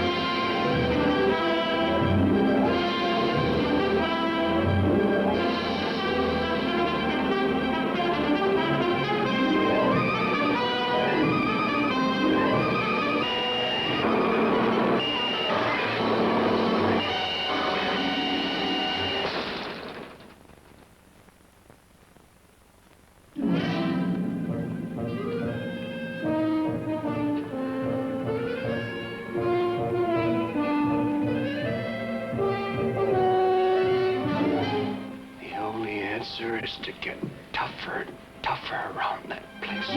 Is to get tougher and tougher around that place.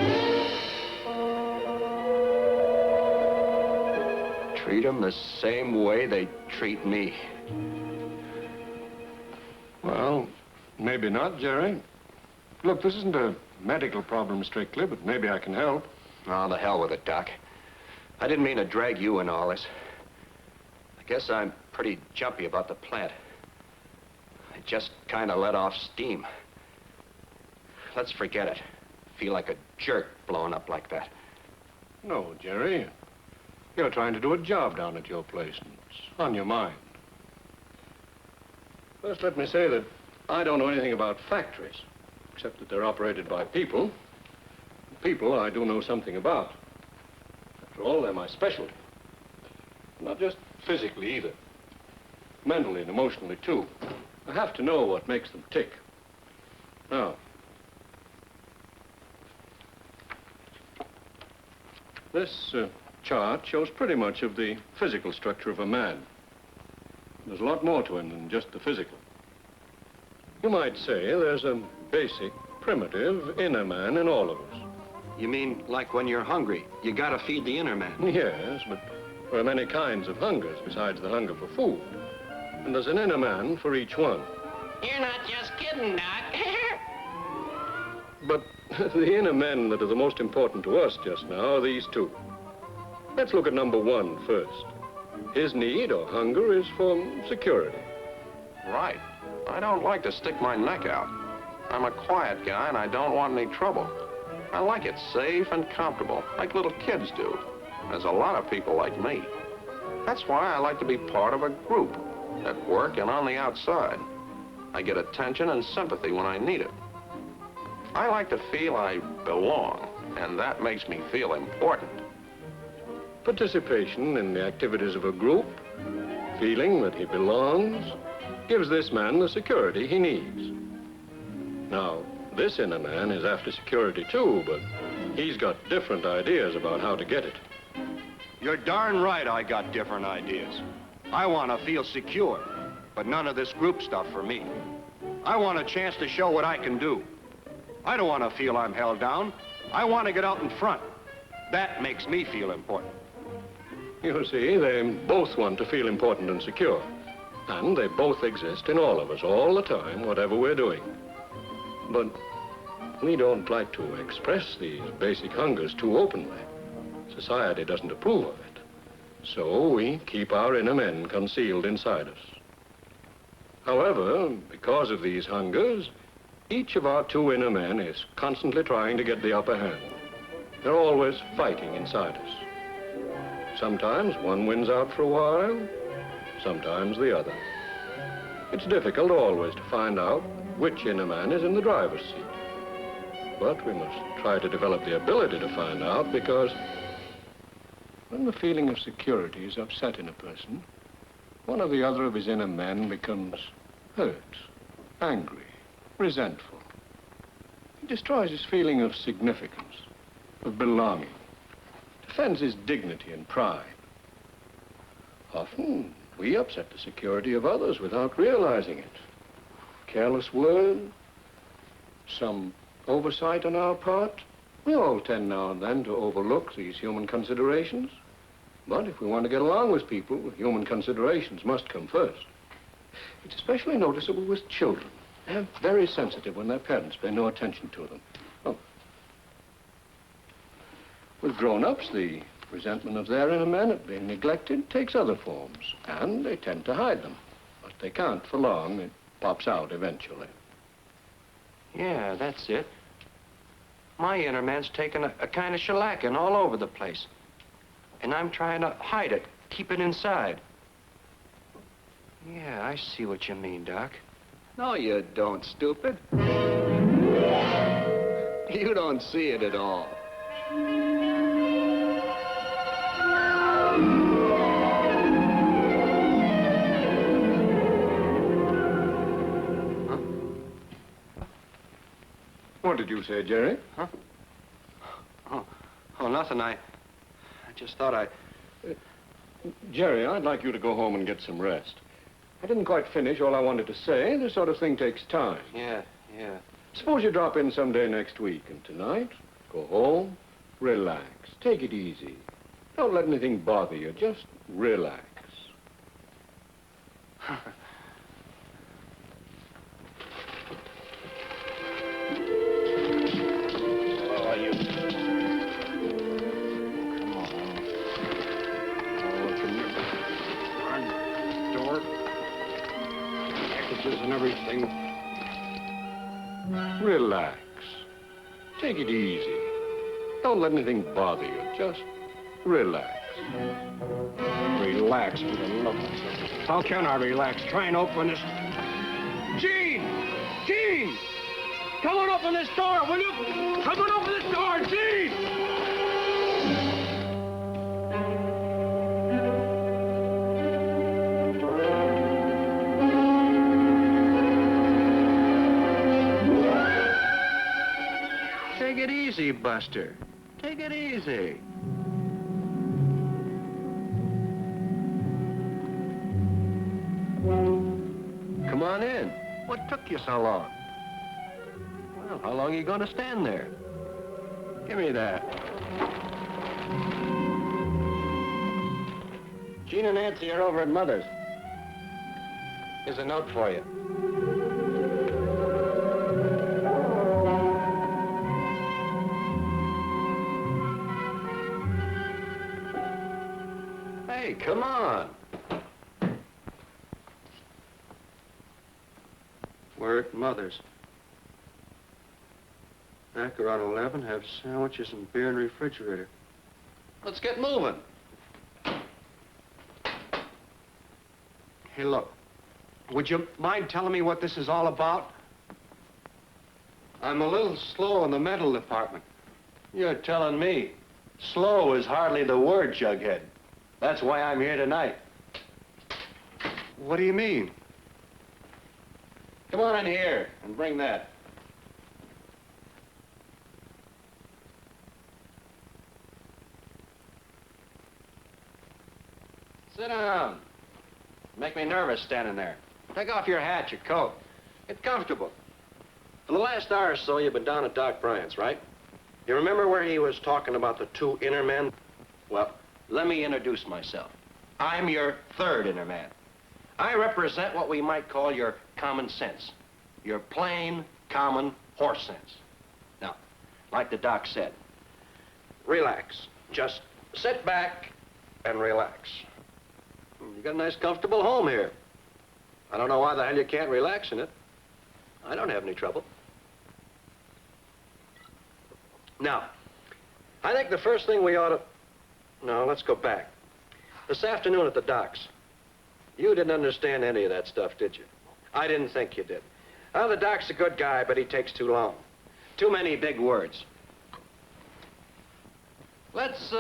Treat them the same way they treat me. Well, maybe not, Jerry. Look, this isn't a medical problem strictly, but maybe I can help. Oh, the hell with it, Doc. I didn't mean to drag you in all this. I guess I'm pretty jumpy about the plant. I just kind of let off steam. Let's forget it. Feel like a jerk blowing up like that. No, Jerry. You're trying to do a job down at your place, and it's on your mind. First, let me say that I don't know anything about factories, except that they're operated by people. People I do know something about. After all, they're my specialty. Not just physically either. Mentally and emotionally, too. I have to know what makes them tick. Now, this chart shows pretty much of the physical structure of a man. There's a lot more to him than just the physical. You might say there's a basic, primitive inner man in all of us. You mean like when you're hungry, you gotta feed the inner man? Yes, but there are many kinds of hungers besides the hunger for food. And there's an inner man for each one. You're not just kidding, Doc. But the inner men that are the most important to us just now are these two. Let's look at number one first. His need or hunger is for security. Right. I don't like to stick my neck out. I'm a quiet guy and I don't want any trouble. I like it safe and comfortable, like little kids do. There's a lot of people like me. That's why I like to be part of a group, at work and on the outside. I get attention and sympathy when I need it. I like to feel I belong, and that makes me feel important. Participation in the activities of a group, feeling that he belongs, gives this man the security he needs. Now, this inner man is after security too, but he's got different ideas about how to get it. You're darn right I got different ideas. I want to feel secure, but none of this group stuff for me. I want a chance to show what I can do. I don't want to feel I'm held down. I want to get out in front. That makes me feel important. You see, they both want to feel important and secure. And they both exist in all of us, all the time, whatever we're doing. But we don't like to express these basic hungers too openly. Society doesn't approve of it. So we keep our inner men concealed inside us. However, because of these hungers, each of our two inner men is constantly trying to get the upper hand. They're always fighting inside us. Sometimes one wins out for a while, sometimes the other. It's difficult always to find out which inner man is in the driver's seat. But we must try to develop the ability to find out, because when the feeling of security is upset in a person, one or the other of his inner men becomes hurt, angry, resentful. It destroys his feeling of significance, of belonging, defends his dignity and pride. Often, we upset the security of others without realizing it. Careless word, some oversight on our part. We all tend now and then to overlook these human considerations. But if we want to get along with people, human considerations must come first. It's especially noticeable with children. They're very sensitive when their parents pay no attention to them. Oh. With grown-ups, the resentment of their inner men at being neglected takes other forms, and they tend to hide them. But they can't for long. It pops out eventually. Yeah, that's it. My inner man's taking a kind of shellacking all over the place. And I'm trying to hide it, keep it inside. Yeah, I see what you mean, Doc. No, you don't, stupid. You don't see it at all. Huh? What did you say, Jerry? Huh? Oh, nothing. I just thought Jerry, I'd like you to go home and get some rest. I didn't quite finish all I wanted to say. This sort of thing takes time. Yeah. Suppose you drop in someday next week, and tonight, go home, relax, take it easy. Don't let anything bother you, just relax. And everything. Relax. Take it easy. Don't let anything bother you. Just relax. Relax, for the love of God. How can I relax? Try and open this. Gene! Gene! Come on, open this door, will you? Come on, open this door, Gene! Take it easy, Buster. Take it easy. Come on in. What took you so long? Well, how long are you going to stand there? Give me that. Gene and Nancy are over at Mother's. Here's a note for you. Hey, come on. We're at Mother's. Back around 11, have sandwiches and beer in the refrigerator. Let's get moving. Hey, look. Would you mind telling me what this is all about? I'm a little slow in the mental department. You're telling me. Slow is hardly the word, Jughead. That's why I'm here tonight. What do you mean? Come on in here and bring that. Sit down. Make me nervous standing there. Take off your hat, your coat. Get comfortable. For the last hour or so, you've been down at Doc Bryant's, right? You remember where he was talking about the two inner men? Well, let me introduce myself. I'm your third inner man. I represent what we might call your common sense. Your plain, common horse sense. Now, like the doc said, relax. Just sit back and relax. You got a nice, comfortable home here. I don't know why the hell you can't relax in it. I don't have any trouble. Now, I think the first thing we ought to... No, let's go back. This afternoon at the docks, you didn't understand any of that stuff, did you? I didn't think you did. Well, the doc's a good guy, but he takes too long. Too many big words. Let's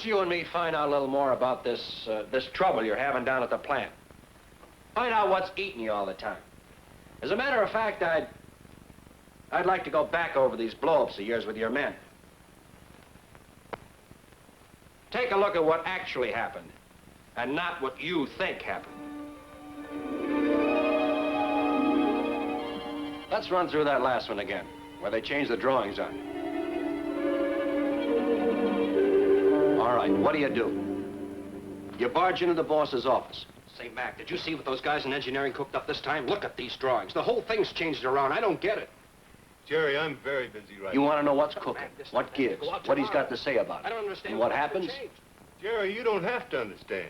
you and me find out a little more about this trouble you're having down at the plant. Find out what's eating you all the time. As a matter of fact, I'd like to go back over these blow-ups of yours with your men. Take a look at what actually happened, and not what you think happened. Let's run through that last one again, where they changed the drawings on you. All right, what do? You barge into the boss's office. Say, Mac, did you see what those guys in engineering cooked up this time? Look at these drawings. The whole thing's changed around. I don't get it. Jerry, I'm very busy right now. You want to know what's cooking, what gives, what he's got to say about it. I don't understand. And what happens? Jerry, you don't have to understand.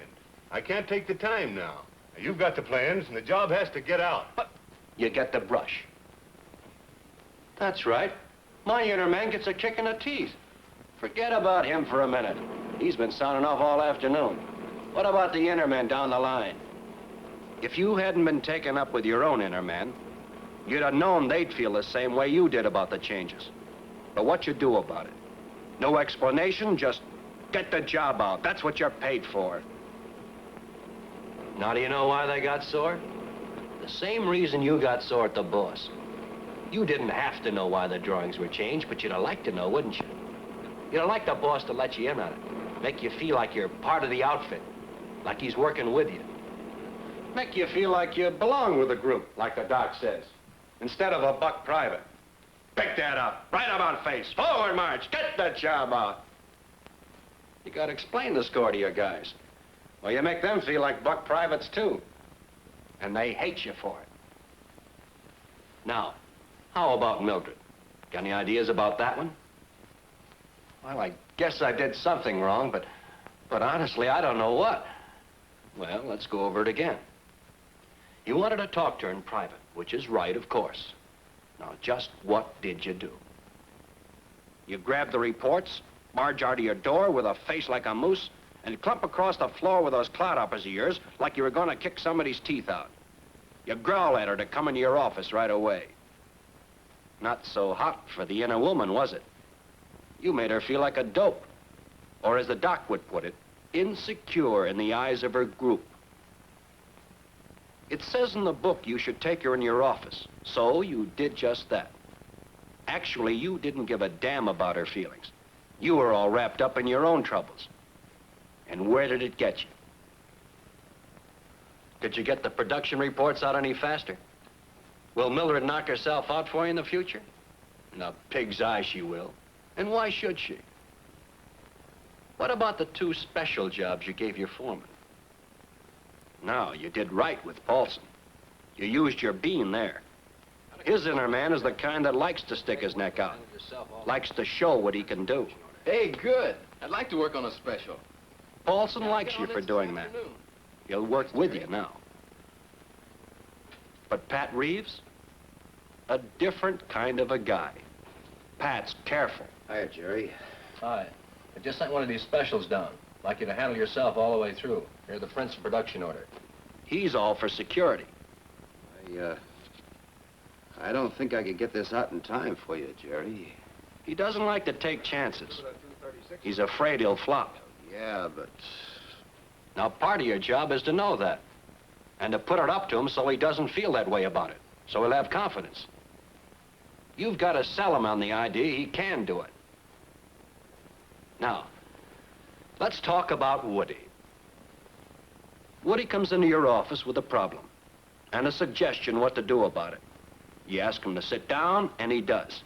I can't take the time now. You've got the plans, and the job has to get out. But you get the brush. That's right. My inner man gets a kick in the teeth. Forget about him for a minute. He's been sounding off all afternoon. What about the inner man down the line? If you hadn't been taken up with your own inner man, you'd have known they'd feel the same way you did about the changes. But what you do about it? No explanation, just get the job out. That's what you're paid for. Now, do you know why they got sore? The same reason you got sore at the boss. You didn't have to know why the drawings were changed, but you'd have liked to know, wouldn't you? You'd have liked the boss to let you in on it. Make you feel like you're part of the outfit, like he's working with you. Make you feel like you belong with the group, like the doc says, instead of a buck private. Pick that up, right about face. Forward march, get the job out. You gotta explain the score to your guys. Well, you make them feel like buck privates, too. And they hate you for it. Now, how about Mildred? Got any ideas about that one? Well, I guess I did something wrong, but honestly, I don't know what. Well, let's go over it again. You wanted to talk to her in private, which is right, of course. Now, just what did you do? You grabbed the reports, march out of your door with a face like a moose, and clump across the floor with those cloudhoppers of yours like you were going to kick somebody's teeth out. You growl at her to come into your office right away. Not so hot for the inner woman, was it? You made her feel like a dope. Or as the doc would put it, insecure in the eyes of her group. It says in the book you should take her in your office. So you did just that. Actually, you didn't give a damn about her feelings. You were all wrapped up in your own troubles. And where did it get you? Could you get the production reports out any faster? Will Mildred knock herself out for you in the future? In a pig's eye she will. And why should she? What about the 2 special jobs you gave your foreman? Now, you did right with Paulson. You used your bean there. His inner man is the kind that likes to stick his neck out. Likes to show what he can do. Hey, good. I'd like to work on a special. Paulson likes you for doing that. He'll work with you now. But Pat Reeves? A different kind of a guy. Pat's careful. Hiya, Jerry. Hi. I just sent one of these specials down. I'd like you to handle yourself all the way through. Here's the prints and production order. He's all for security. I don't think I could get this out in time for you, Jerry. He doesn't like to take chances. He's afraid he'll flop. Yeah, but... Now, part of your job is to know that. And to put it up to him so he doesn't feel that way about it. So he'll have confidence. You've got to sell him on the idea he can do it. Now, let's talk about Woody. Woody comes into your office with a problem and a suggestion what to do about it. You ask him to sit down, and he does.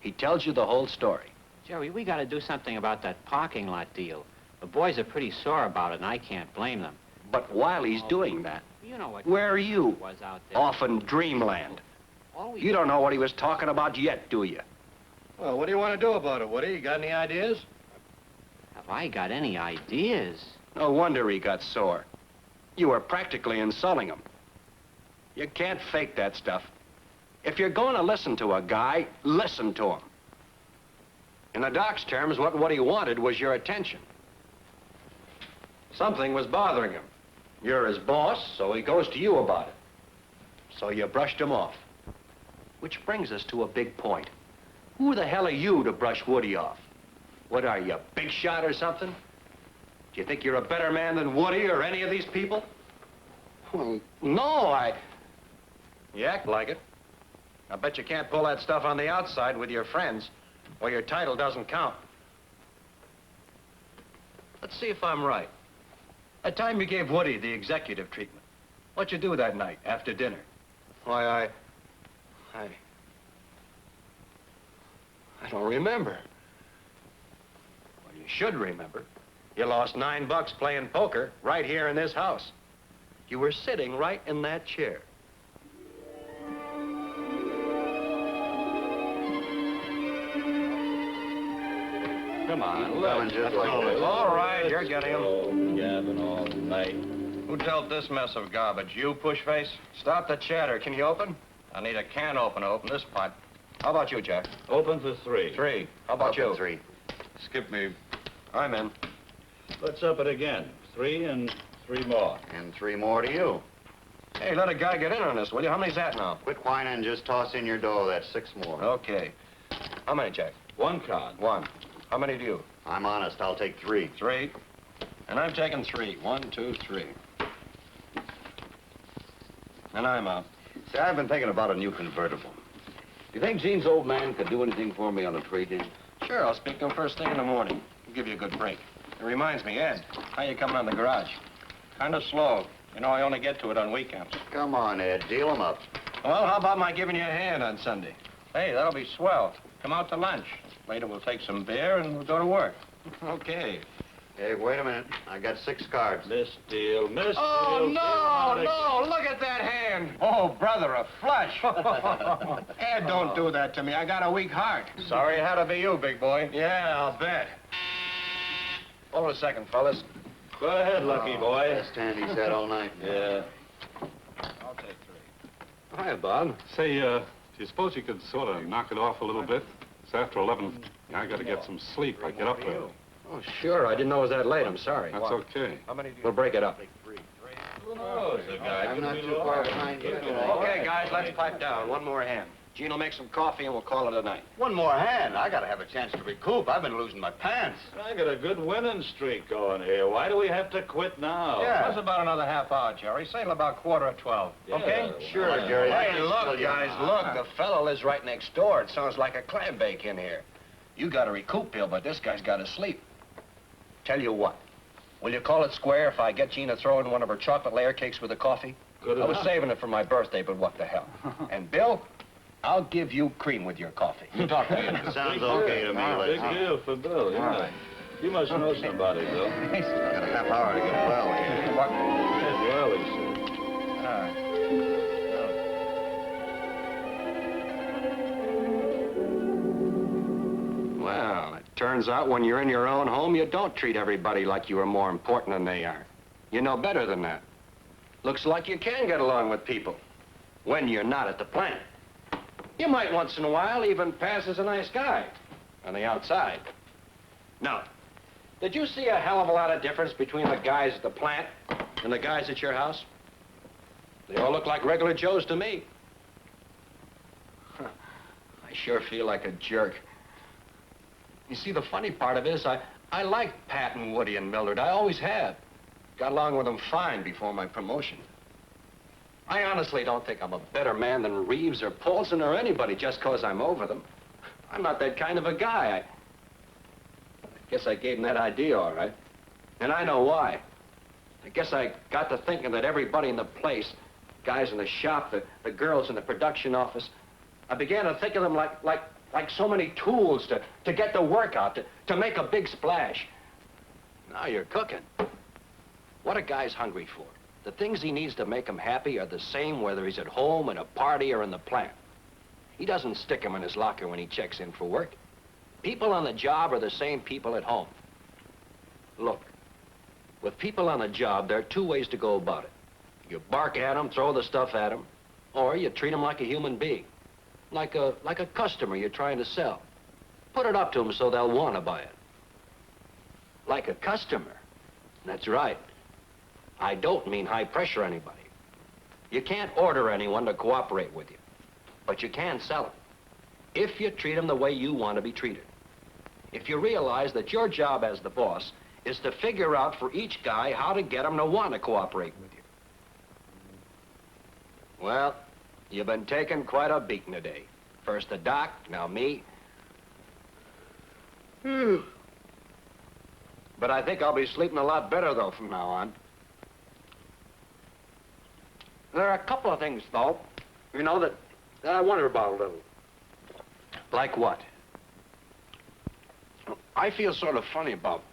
He tells you the whole story. Jerry, we got to do something about that parking lot deal. The boys are pretty sore about it, and I can't blame them. But while he's doing that, You know what where are you? was out there. Off in dreamland. You don't know what he was talking about yet, do you? Well, what do you want to do about it, Woody? You got any ideas? Have I got any ideas? No wonder he got sore. You were practically insulting him. You can't fake that stuff. If you're going to listen to a guy, listen to him. In the doc's terms, what he wanted was your attention. Something was bothering him. You're his boss, so he goes to you about it. So you brushed him off. Which brings us to a big point. Who the hell are you to brush Woody off? What are you, a big shot or something? Do you think you're a better man than Woody or any of these people? Well, no, You act like it. I bet you can't pull that stuff on the outside with your friends, or your title doesn't count. Let's see if I'm right. That time you gave Woody the executive treatment, what'd you do that night after dinner? Why, I don't remember. Well, you should remember. You lost $9 playing poker right here in this house. You were sitting right in that chair. Come on, Coming just like this. All right, you're getting him. Gabbing all night. Who dealt this mess of garbage? You, pushface? Stop the chatter. Can you open? I need a can opener to open this pot. How about you, Jack? Open for 3. 3. How about you? 3. Skip me. I'm in. Let's up it again. 3 and 3 more. And 3 more to you. Hey, let a guy get in on this, will you? How many's that now? Quit whining and just toss in your dough. That's 6 more. Okay. How many, Jack? 1 card. 1. How many do you? I'm honest. I'll take 3. 3. And I'm taking 3. 1, 2, 3. And I'm out. See, I've been thinking about a new convertible. You think Gene's old man could do anything for me on a trade-in? Sure, I'll speak to him first thing in the morning. I'll give you a good break. It reminds me, Ed, how you coming on the garage? Kind of slow. You know, I only get to it on weekends. Come on, Ed. Deal 'em up. Well, how about my giving you a hand on Sunday? Hey, that'll be swell. Come out to lunch. Later, we'll take some beer and we'll go to work. Okay. Hey, wait a minute. I got 6 cards. Miss Deal, Miss Oh, Deal. no! Look at that hand! Oh, brother, a flush! Ed, don't do that to me. I got a weak heart. Sorry it had to be you, big boy. Yeah, I'll bet. Hold on a second, fellas. Go ahead, lucky boy. Best hand he's had all night. Yeah. I'll take 3. Hi, Bob. Say, do you suppose you could sort of knock it off a little bit? It's after 11. I got to get some sleep. I get up early. Oh, sure. I didn't know it was that late. I'm sorry. That's okay. How many do you... We'll break it up. Who knows, the guy I'm could not be too far behind you. Okay, guys, let's pipe down. One more hand. Gene will make some coffee and we'll call it a night. One more hand. I got to have a chance to recoup. I've been losing my pants. I got a good winning streak going here. Why do we have to quit now? Yeah. That's about another half hour, Jerry. Say till about 11:15. Yeah, Okay? Sure, Jerry. Hey, look, guys, look. The fellow lives right next door. It sounds like a clam bake in here. You got a recoup bill, but this guy's got to sleep. Tell you what. Will you call it square if I get Gene to throw in one of her chocolate layer cakes with the coffee? Good I was enough. saving it for my birthday, but what the hell. And Bill, I'll give you cream with your coffee. You talk to me. Sounds okay to me. Big deal for Bill, yeah. All right. You must know somebody, Bill. Got a half hour to get well here. What? Well, he said. All right. Well, it turns out when you're in your own home, you don't treat everybody like you are more important than they are. You know better than that. Looks like you can get along with people when you're not at the plant. You might once in a while even pass as a nice guy on the outside. Now, did you see a hell of a lot of difference between the guys at the plant and the guys at your house? They all look like regular Joes to me. I sure feel like a jerk. You see, the funny part of it is I like Pat and Woody and Mildred. I always have. Got along with them fine before my promotion. I honestly don't think I'm a better man than Reeves or Paulson or anybody just because I'm over them. I'm not that kind of a guy. I guess I gave them that idea, all right. And I know why. I guess I got to thinking that everybody in the place, guys in the shop, the girls in the production office, I began to think of them like so many tools to get the work out, to make a big splash. Now you're cooking. What a guy's hungry for. The things he needs to make him happy are the same whether he's at home, at a party, or in the plant. He doesn't stick them in his locker when he checks in for work. People on the job are the same people at home. Look, with people on the job, there are two ways to go about it. You bark at them, throw the stuff at them, or you treat them like a human being. Like a customer you're trying to sell. Put it up to them so they'll want to buy it. Like a customer. That's right. I don't mean high pressure anybody. You can't order anyone to cooperate with you, but you can sell them. If you treat them the way you want to be treated. If you realize that your job as the boss is to figure out for each guy how to get him to want to cooperate with you. Well, you've been taking quite a beating today. First the doc, now me. But I think I'll be sleeping a lot better, though, from now on. There are a couple of things, though, you know, that I wonder about a little. Like what? I feel sort of funny about.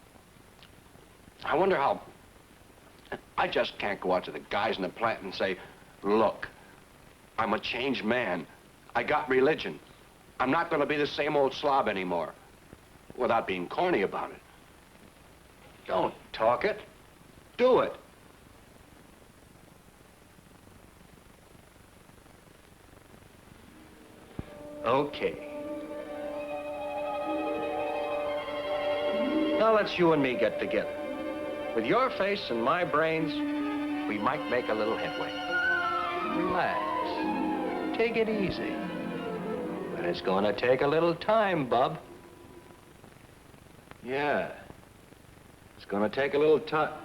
I wonder how. I just can't go out to the guys in the plant and say, look, I'm a changed man. I got religion. I'm not going to be the same old slob anymore, without being corny about it. Don't talk it. Do it. Okay. Now let's you and me get together. With your face and my brains, we might make a little headway. Relax. Take it easy. But it's going to take a little time, bub. Yeah. It's going to take a little time.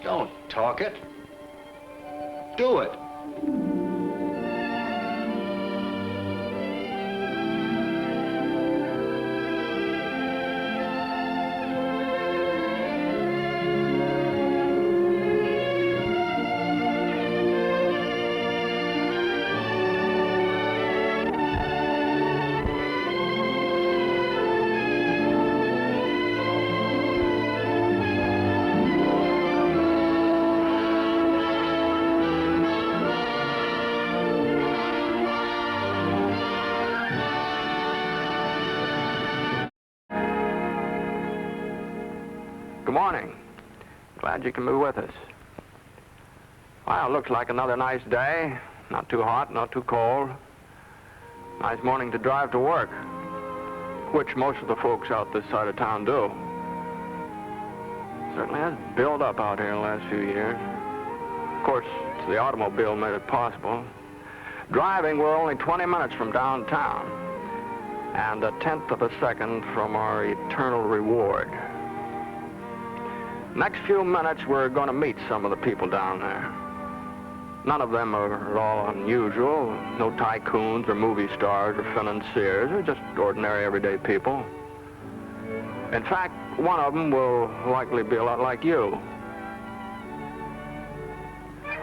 Don't talk it. Do it. Good morning. Glad you can be with us. Well, it looks like another nice day. Not too hot, not too cold. Nice morning to drive to work, which most of the folks out this side of town do. Certainly has built up out here in the last few years. Of course, it's the automobile made it possible. Driving, we're only 20 minutes from downtown, and 1/10 of a second from our eternal reward. Next few minutes, we're going to meet some of the people down there. None of them are at all unusual. No tycoons or movie stars or financiers. They're just ordinary, everyday people. In fact, one of them will likely be a lot like you.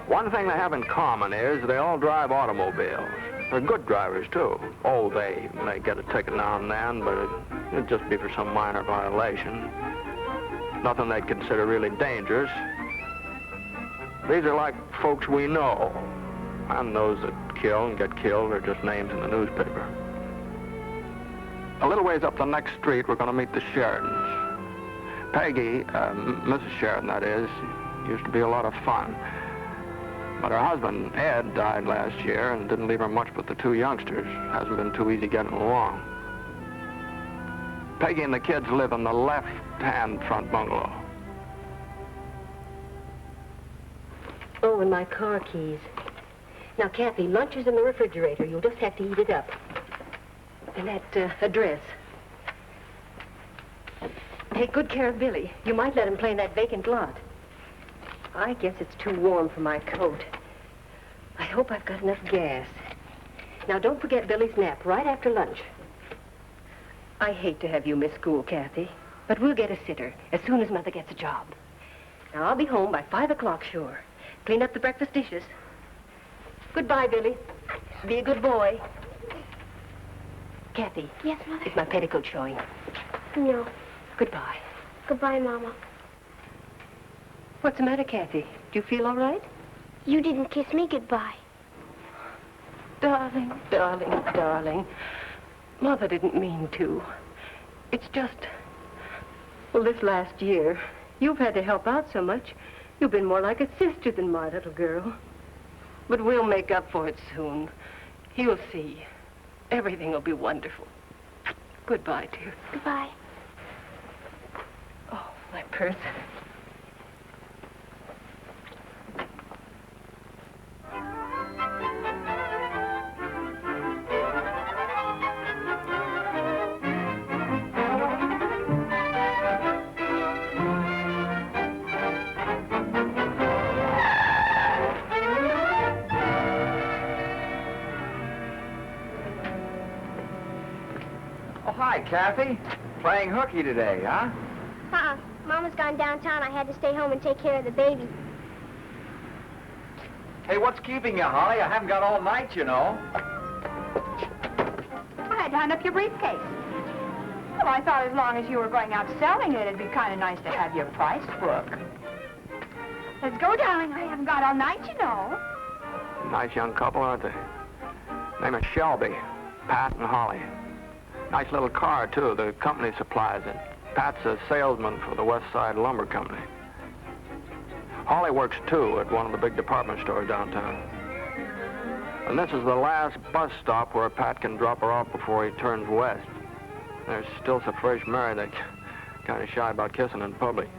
One thing they have in common is they all drive automobiles. They're good drivers, too. Oh, they may get a ticket now and then, but it'd just be for some minor violation. Nothing they'd consider really dangerous. These are like folks we know, and those that kill and get killed are just names in the newspaper. A little ways up the next street, we're going to meet the Sheridans. Peggy, Mrs. Sheridan, that is, used to be a lot of fun. But her husband, Ed, died last year and didn't leave her much but the two youngsters. Hasn't been too easy getting along. Peggy and the kids live in the left-hand front bungalow. Oh, and my car keys. Now, Kathy, lunch is in the refrigerator. You'll just have to eat it up. And that address. Take good care of Billy. You might let him play in that vacant lot. I guess it's too warm for my coat. I hope I've got enough gas. Now, don't forget Billy's nap right after lunch. I hate to have you miss school, Kathy, but we'll get a sitter as soon as Mother gets a job. Now, I'll be home by 5 o'clock, sure. Clean up the breakfast dishes. Goodbye, Billy. Be a good boy. Kathy. Yes, Mother? Is my petticoat showing? No. Goodbye. Goodbye, Mama. What's the matter, Kathy? Do you feel all right? You didn't kiss me goodbye. Darling, darling, darling. Mother didn't mean to. It's just... Well, this last year, you've had to help out so much. You've been more like a sister than my little girl. But we'll make up for it soon. You'll see. Everything will be wonderful. Goodbye, dear. Goodbye. Oh, my purse. Hi, Kathy. Playing hooky today, huh? Mama's gone downtown. I had to stay home and take care of the baby. Hey, what's keeping you, Holly? I haven't got all night, you know. I had to hunt up your briefcase. Well, I thought as long as you were going out selling it, it'd be kind of nice to have your price book. Let's go, darling. I haven't got all night, you know. Nice young couple, aren't they? Name is Shelby, Pat and Holly. Nice little car, too. The company supplies it. Pat's a salesman for the West Side Lumber Company. Holly works, too, at one of the big department stores downtown. And this is the last bus stop where Pat can drop her off before he turns west. They're still so fresh married, they're kind of shy about kissing in public.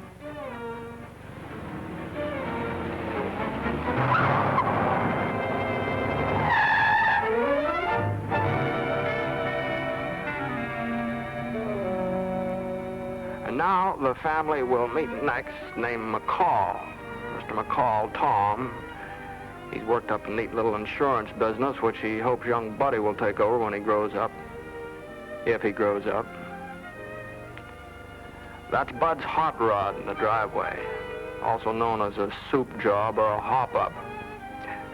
Now the family will meet next, named McCall. Mr. McCall, Tom. He's worked up a neat little insurance business, which he hopes young Buddy will take over when he grows up. If he grows up. That's Bud's hot rod in the driveway, also known as a soup job or a hop-up.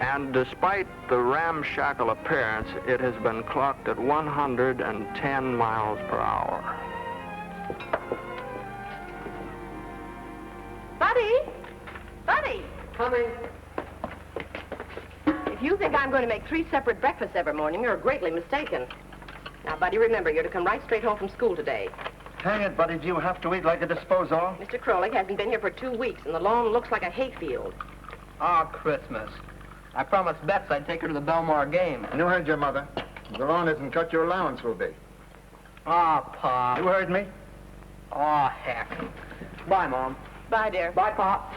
And despite the ramshackle appearance, it has been clocked at 110 miles per hour. Buddy! Buddy! Coming. If you think I'm going to make 3 separate breakfasts every morning, you're greatly mistaken. Now, Buddy, remember, you're to come right straight home from school today. Hang it, Buddy. Do you have to eat like a disposal? Mr. Krolik hasn't been here for 2 weeks, and the lawn looks like a hayfield. Oh, Christmas. I promised Bets I'd take her to the Belmar game. You heard your mother. If the lawn isn't cut, your allowance will be. Oh, Pa. You heard me? Oh, heck. Bye, Mom. Bye, dear. Bye, Pop.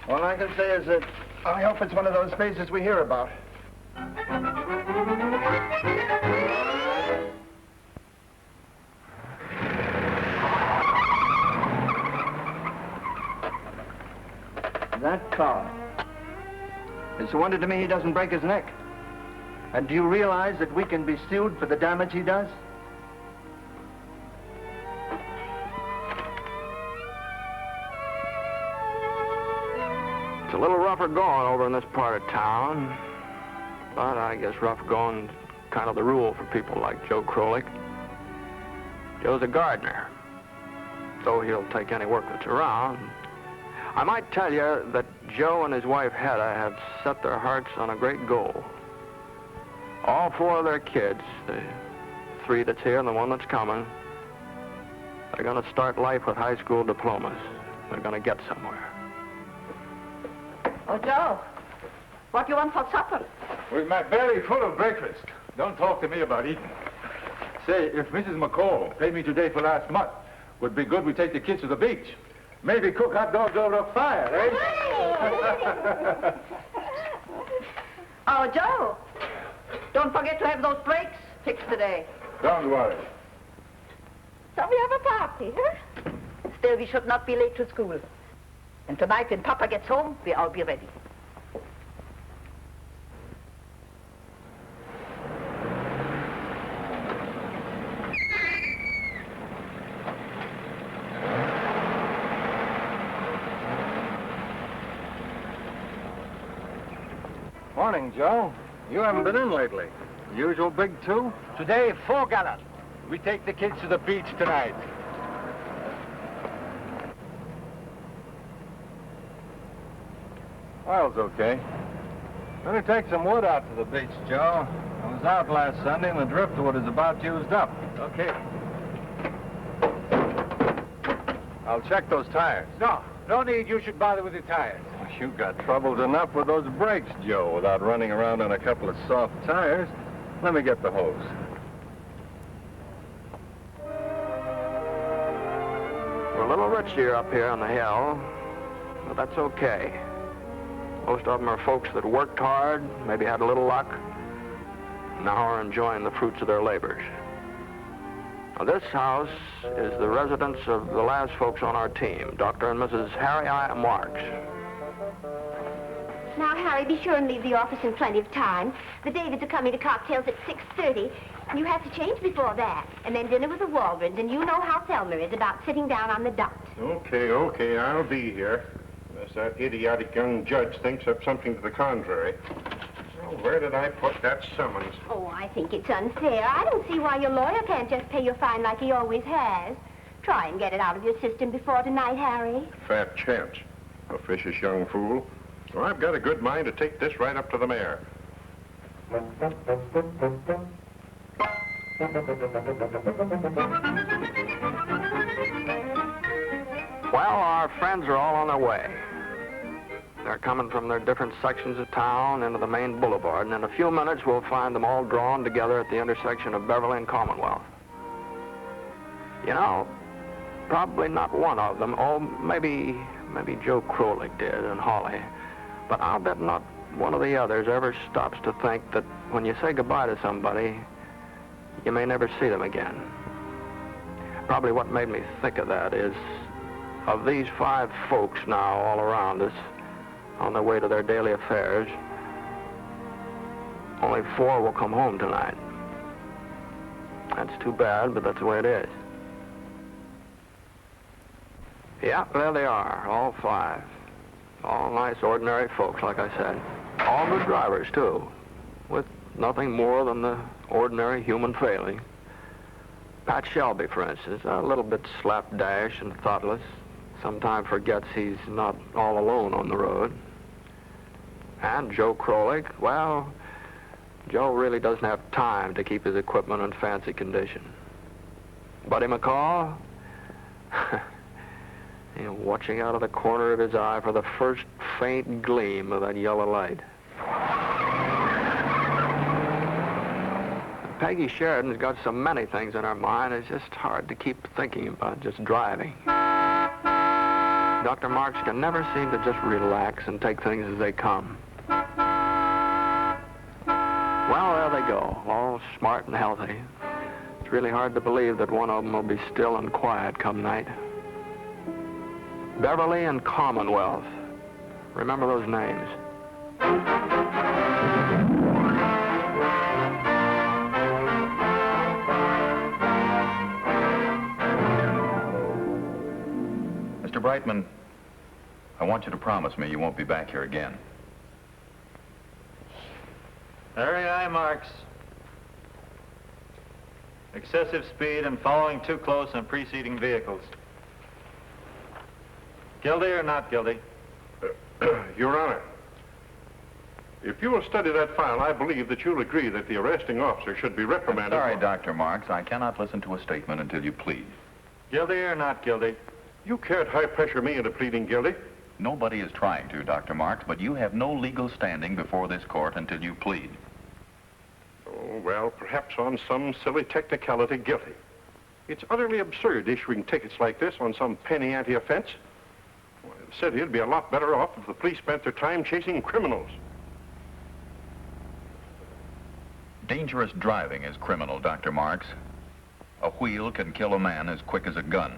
All I can say is that I hope it's one of those phases we hear about. That car. It's a wonder to me he doesn't break his neck. And do you realize that we can be sued for the damage he does? It's a little rougher going over in this part of town, but I guess rough going's kind of the rule for people like Joe Krolik. Joe's a gardener. though he'll take any work that's around. I might tell you that Joe and his wife Hedda have set their hearts on a great goal. All 4 of their kids, the 3 that's here and the 1 that's coming, they're going to start life with high school diplomas. They're going to get somewhere. Oh, Joe, what do you want for supper? With my belly full of breakfast. Don't talk to me about eating. Say, if Mrs. McCall paid me today for last month, would be good we take the kids to the beach. Maybe cook hot dogs over a fire, eh? Oh, Joe, don't forget to have those brakes fixed today. Don't worry. So we have a party, huh? Still, we should not be late to school. And tonight, when Papa gets home, we'll all be ready. Morning, Joe. You haven't been in lately. Usual big 2? Today, 4 gallons. We take the kids to the beach tonight. Oil's okay. Better take some wood out to the beach, Joe. I was out last Sunday and the driftwood is about used up. Okay. I'll check those tires. No need you should bother with the tires. You've got troubles enough with those brakes, Joe, without running around on a couple of soft tires. Let me get the hose. We're a little rich here up here on the hill, but that's okay. Most of them are folks that worked hard, maybe had a little luck, now are enjoying the fruits of their labors. Now, this house is the residence of the last folks on our team, Dr. and Mrs. Harry I. Marks. Now, Harry, be sure and leave the office in plenty of time. The Davids are coming to cocktails at 6:30. You have to change before that. And then dinner with the Waldrons. And you know how Thelma is about sitting down on the dot. Okay, I'll be here. Unless that idiotic young judge thinks up something to the contrary. Oh, where did I put that summons? Oh, I think it's unfair. I don't see why your lawyer can't just pay your fine like he always has. Try and get it out of your system before tonight, Harry. Fat chance. Officious young fool. So I've got a good mind to take this right up to the mayor. Well, our friends are all on their way. They're coming from their different sections of town into the main boulevard, and in a few minutes we'll find them all drawn together at the intersection of Beverly and Commonwealth. You know, probably not one of them. Oh, maybe Joe Krolik did and Holly. But I'll bet not one of the others ever stops to think that when you say goodbye to somebody, you may never see them again. Probably what made me think of that is, of these 5 folks now all around us, on their way to their daily affairs, only 4 will come home tonight. That's too bad, but that's the way it is. Yeah, there they are, all 5. All nice, ordinary folks, like I said. All good drivers, too, with nothing more than the ordinary human failing. Pat Shelby, for instance, a little bit slapdash and thoughtless. Sometimes forgets he's not all alone on the road. And Joe Krolik, well, Joe really doesn't have time to keep his equipment in fancy condition. Buddy McCall, you know, watching out of the corner of his eye for the first faint gleam of that yellow light. Peggy Sheridan's got so many things in her mind, it's just hard to keep thinking about just driving. Dr. Marks can never seem to just relax and take things as they come. Well, there they go, all smart and healthy. It's really hard to believe that one of them will be still and quiet come night. Beverly and Commonwealth. Remember those names. Mr. Brightman, I want you to promise me you won't be back here again. Harry I. Marks. Excessive speed and following too close on preceding vehicles. Guilty or not guilty? Your Honor, if you will study that file, I believe that you'll agree that the arresting officer should be reprimanded. Sorry, Dr. Marks. I cannot listen to a statement until you plead. Guilty or not guilty? You can't high-pressure me into pleading guilty. Nobody is trying to, Dr. Marks, but you have no legal standing before this court until you plead. Oh, well, perhaps on some silly technicality, guilty. It's utterly absurd issuing tickets like this on some penny ante offense. Well, the city would be a lot better off if the police spent their time chasing criminals. Dangerous driving is criminal, Dr. Marks. A wheel can kill a man as quick as a gun.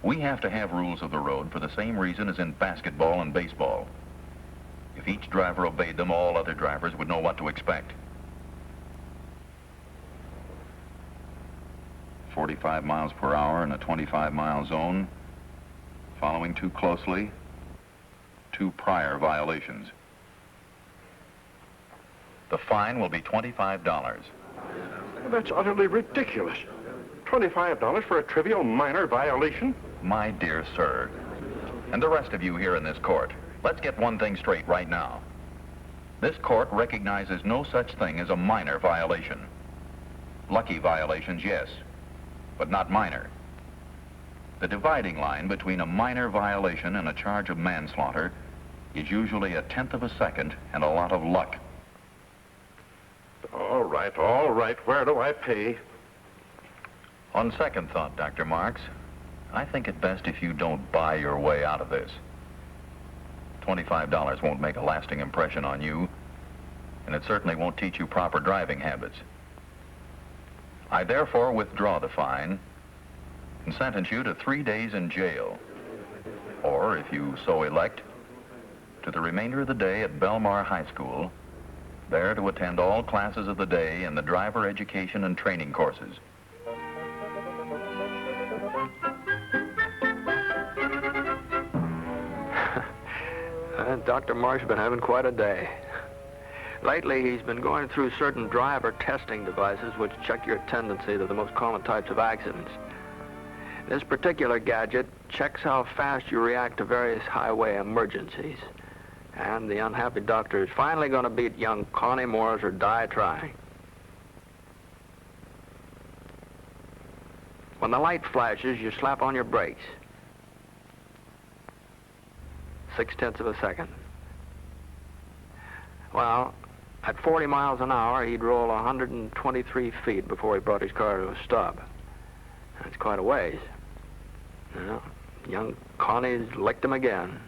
We have to have rules of the road for the same reason as in basketball and baseball. If each driver obeyed them, all other drivers would know what to expect. 45 miles per hour in a 25-mile zone. Following too closely, 2 prior violations. The fine will be $25. Well, that's utterly ridiculous. $25 for a trivial minor violation? My dear sir, and the rest of you here in this court, let's get one thing straight right now. This court recognizes no such thing as a minor violation. Lucky violations, yes, but not minor. The dividing line between a minor violation and a charge of manslaughter is usually 1/10 of a second and a lot of luck. All right. Where do I pay? On second thought, Dr. Marks, I think it best if you don't buy your way out of this. $25 won't make a lasting impression on you, and it certainly won't teach you proper driving habits. I therefore withdraw the fine and sentence you to 3 days in jail, or, if you so elect, to the remainder of the day at Belmar High School, there to attend all classes of the day in the driver education and training courses. Dr. Mark's been having quite a day. Lately, he's been going through certain driver testing devices which check your tendency to the most common types of accidents. This particular gadget checks how fast you react to various highway emergencies. And the unhappy doctor is finally going to beat young Connie Morris or die trying. When the light flashes, you slap on your brakes. 0.6 of a second. Well, at 40 miles an hour, he'd roll 123 feet before he brought his car to a stop. That's quite a ways. Well, young Connie's licked him again.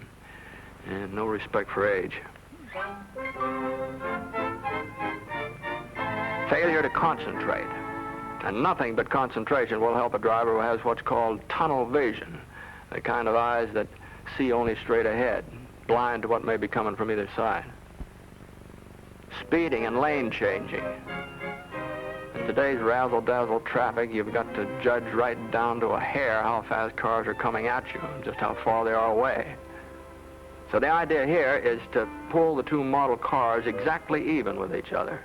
And no respect for age. Failure to concentrate. And nothing but concentration will help a driver who has what's called tunnel vision, the kind of eyes that see only straight ahead, blind to what may be coming from either side. Speeding and lane changing. In today's razzle-dazzle traffic, you've got to judge right down to a hair how fast cars are coming at you and just how far they are away. So the idea here is to pull the 2 model cars exactly even with each other.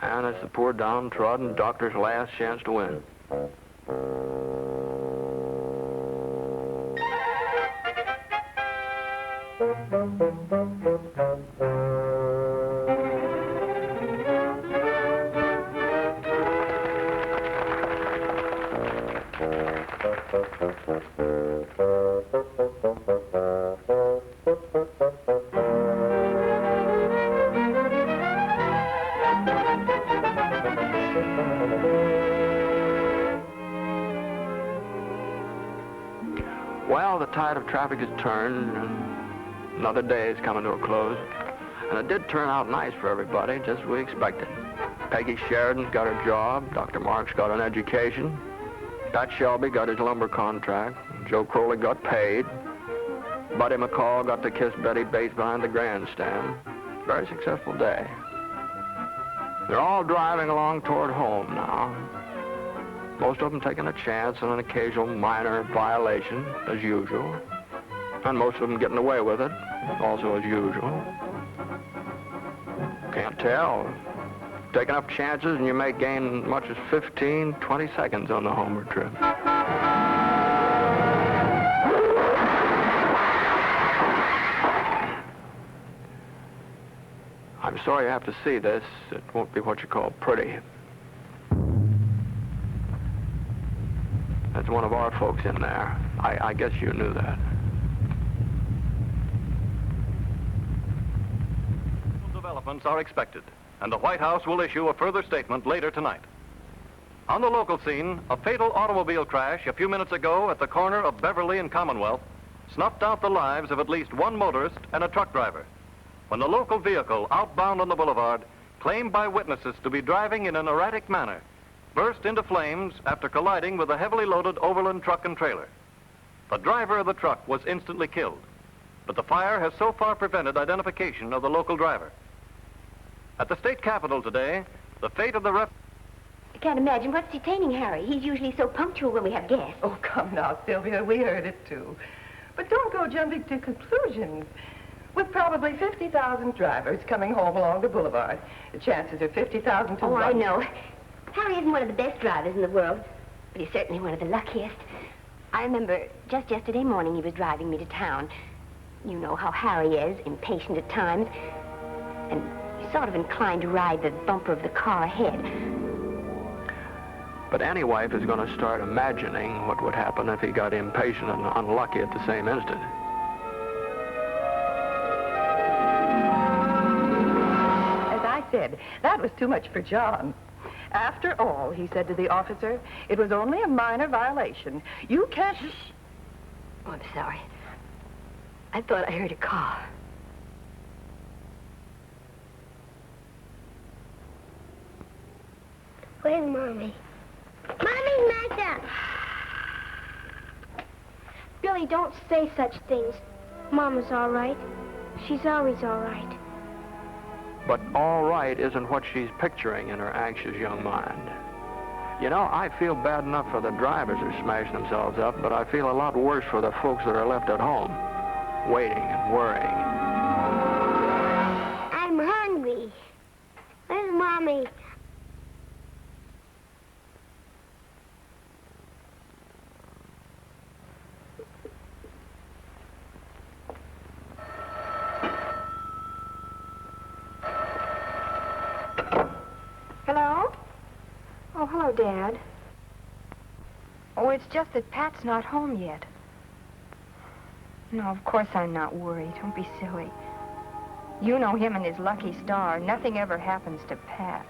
And it's the poor downtrodden doctor's last chance to win. Well, the tide of traffic has turned, and another day is coming to a close. And it did turn out nice for everybody, just as we expected. Peggy Sheridan's got her job, Dr. Marks got an education, Dutch Shelby got his lumber contract, Joe Crowley got paid, Buddy McCall got to kiss Betty Bates behind the grandstand. Very successful day. They're all driving along toward home now. Most of them taking a chance on an occasional minor violation, as usual. And most of them getting away with it, also as usual. Can't tell. Take enough chances and you may gain as much as 15, 20 seconds on the homeward trip. I'm sorry you have to see this. It won't be what you call pretty. There's one of our folks in there. I guess you knew that. Developments are expected, and the White House will issue a further statement later tonight. On the local scene, a fatal automobile crash a few minutes ago at the corner of Beverly and Commonwealth snuffed out the lives of at least one motorist and a truck driver, when the local vehicle outbound on the boulevard, claimed by witnesses to be driving in an erratic manner, burst into flames after colliding with a heavily loaded overland truck and trailer. The driver of the truck was instantly killed, but the fire has so far prevented identification of the local driver. At the state capitol today, the fate of the I can't imagine what's detaining Harry. He's usually so punctual when we have guests. Oh, come now, Sylvia. We heard it, too. But don't go jumping to conclusions. With probably 50,000 drivers coming home along the boulevard, the chances are 50,000 to 1. Oh, I know. Harry isn't one of the best drivers in the world, but he's certainly one of the luckiest. I remember just yesterday morning he was driving me to town. You know how Harry is, impatient at times, and he's sort of inclined to ride the bumper of the car ahead. But any wife is going to start imagining what would happen if he got impatient and unlucky at the same instant. As I said, that was too much for John. After all, he said to the officer, it was only a minor violation. You can't... Oh, I'm sorry. I thought I heard a car. Where's Mommy? Mommy's Magda! Billy, don't say such things. Mama's all right. She's always all right. But all right isn't what she's picturing in her anxious young mind. You know, I feel bad enough for the drivers who smash themselves up, but I feel a lot worse for the folks that are left at home, waiting and worrying. I'm hungry. Where's Mommy? Hello? Oh, hello, Dad. Oh, it's just that Pat's not home yet. No, of course I'm not worried. Don't be silly. You know him and his lucky star. Nothing ever happens to Pat.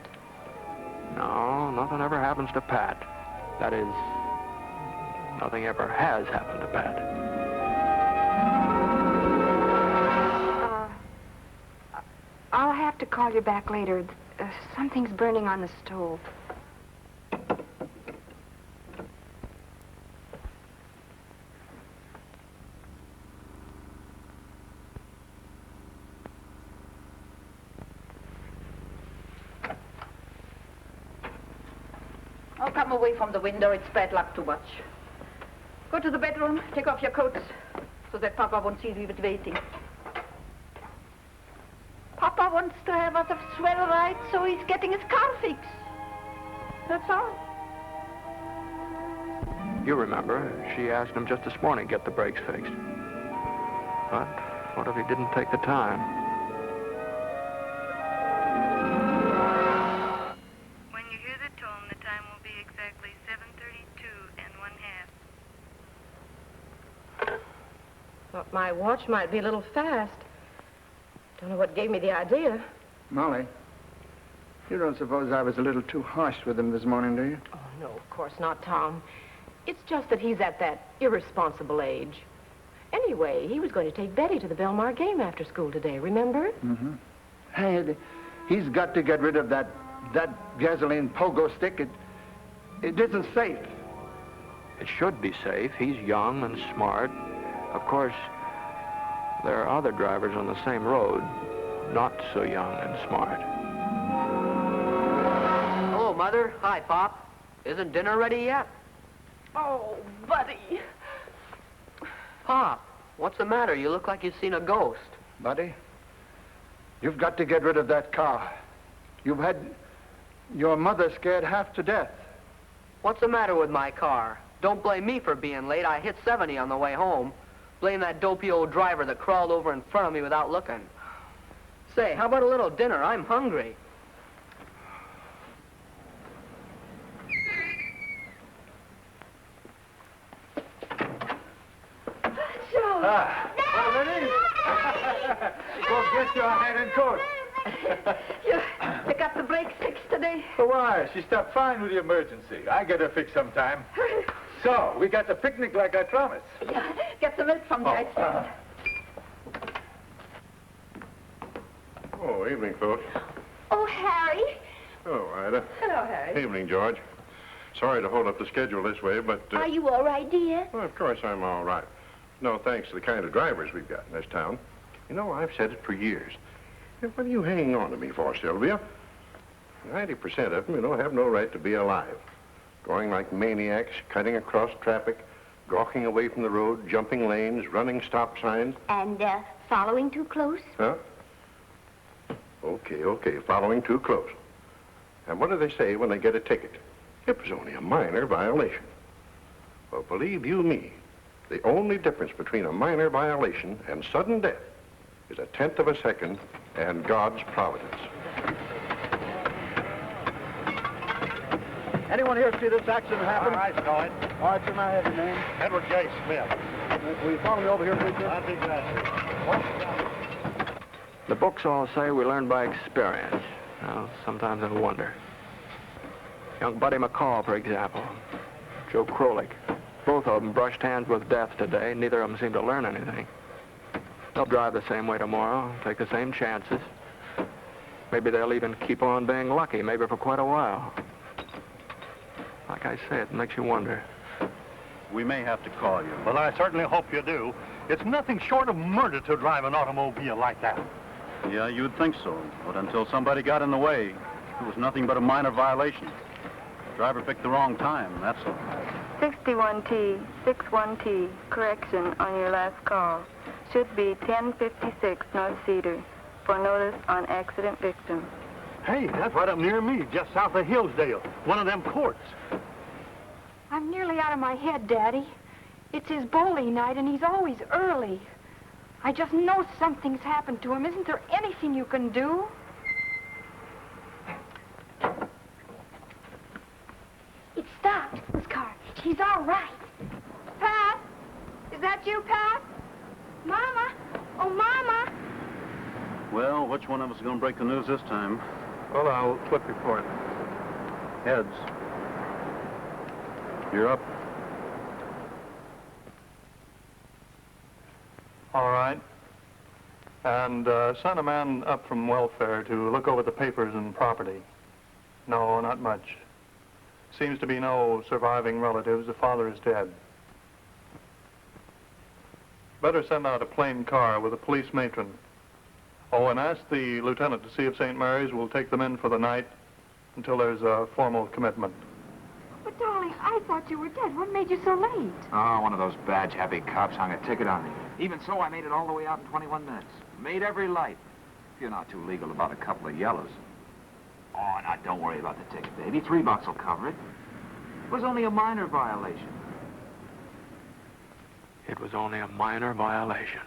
No, nothing ever happens to Pat. That is, nothing ever has happened to Pat. I'll have to call you back later. Something's burning on the stove. Oh, come away from the window. It's bad luck to watch. Go to the bedroom, take off your coats, so that Papa won't see you waiting. Papa wants to have us a swell ride, so he's getting his car fixed. That's all. You remember, she asked him just this morning to get the brakes fixed. But what if he didn't take the time? When you hear the tone, the time will be exactly 7:32 1/2. Thought my watch might be a little fast. Don't know what gave me the idea. Molly, you don't suppose I was a little too harsh with him this morning, do you? Oh, no, of course not, Tom. It's just that he's at that irresponsible age. Anyway, he was going to take Betty to the Belmar game after school today, remember? Mm-hmm. Hey, he's got to get rid of that gasoline pogo stick. It isn't safe. It should be safe. He's young and smart. Of course, there are other drivers on the same road, not so young and smart. Hello, Mother. Hi, Pop. Isn't dinner ready yet? Oh, Buddy. Pop, what's the matter? You look like you've seen a ghost. Buddy, you've got to get rid of that car. You've had your mother scared half to death. What's the matter with my car? Don't blame me for being late. I hit 70 on the way home. Blame that dopey old driver that crawled over in front of me without looking. Say, how about a little dinner? I'm hungry. Ah, go get your hat and coat. You got the brake fixed today? Why? She stopped fine with the emergency. I get her fixed sometime. So, we got the picnic like I promised. Yeah, get the milk from the ice cream. Oh, evening, folks. Oh, Harry. Oh, Ida. Hello, Harry. Evening, George. Sorry to hold up the schedule this way, but... Are you all right, dear? Well, of course I'm all right. No, thanks to the kind of drivers we've got in this town. You know, I've said it for years. What are you hanging on to me for, Sylvia? 90% of them, you know, have no right to be alive. Going like maniacs, cutting across traffic, gawking away from the road, jumping lanes, running stop signs. And, following too close? Huh? Okay, following too close. And what do they say when they get a ticket? It was only a minor violation. Well, believe you me, the only difference between a minor violation and sudden death is 1/10 of a second and God's providence. Anyone here see this accident happen? I saw it. All right, sir, may I have your name? Edward J. Smith. Will you follow me over here, please, sir? I'd be glad to. The books all say we learn by experience. Well, sometimes I wonder. Young Buddy McCall, for example. Joe Krolik. Both of them brushed hands with death today. Neither of them seemed to learn anything. They'll drive the same way tomorrow, take the same chances. Maybe they'll even keep on being lucky, maybe for quite a while. Like I said, it makes you wonder. We may have to call you, but I certainly hope you do. It's nothing short of murder to drive an automobile like that. Yeah, you'd think so, but until somebody got in the way, it was nothing but a minor violation. The driver picked the wrong time, that's all. 61T, 61T, correction on your last call. Should be 1056 North Cedar for notice on accident victim. Hey, that's right up near me, just south of Hillsdale, one of them courts. I'm nearly out of my head, Daddy. It's his bowling night, and he's always early. I just know something's happened to him. Isn't there anything you can do? It stopped, this car. She's all right. Pat? Is that you, Pat? Mama! Oh, Mama! Well, which one of us is going to break the news this time? Well, I'll flip your coin. Heads. You're up. All right. And send a man up from welfare to look over the papers and property. No, not much. Seems to be no surviving relatives. The father is dead. Better send out a plain car with a police matron. Oh, and ask the lieutenant to see if St. Mary's will take them in for the night until there's a formal commitment. But, darling, I thought you were dead. What made you so late? Oh, one of those badge-happy cops hung a ticket on me. Even so, I made it all the way out in 21 minutes. Made every light. If you're not too legal about a couple of yellows. Oh, now, don't worry about the ticket, baby. $3 will cover it. It was only a minor violation. It was only a minor violation.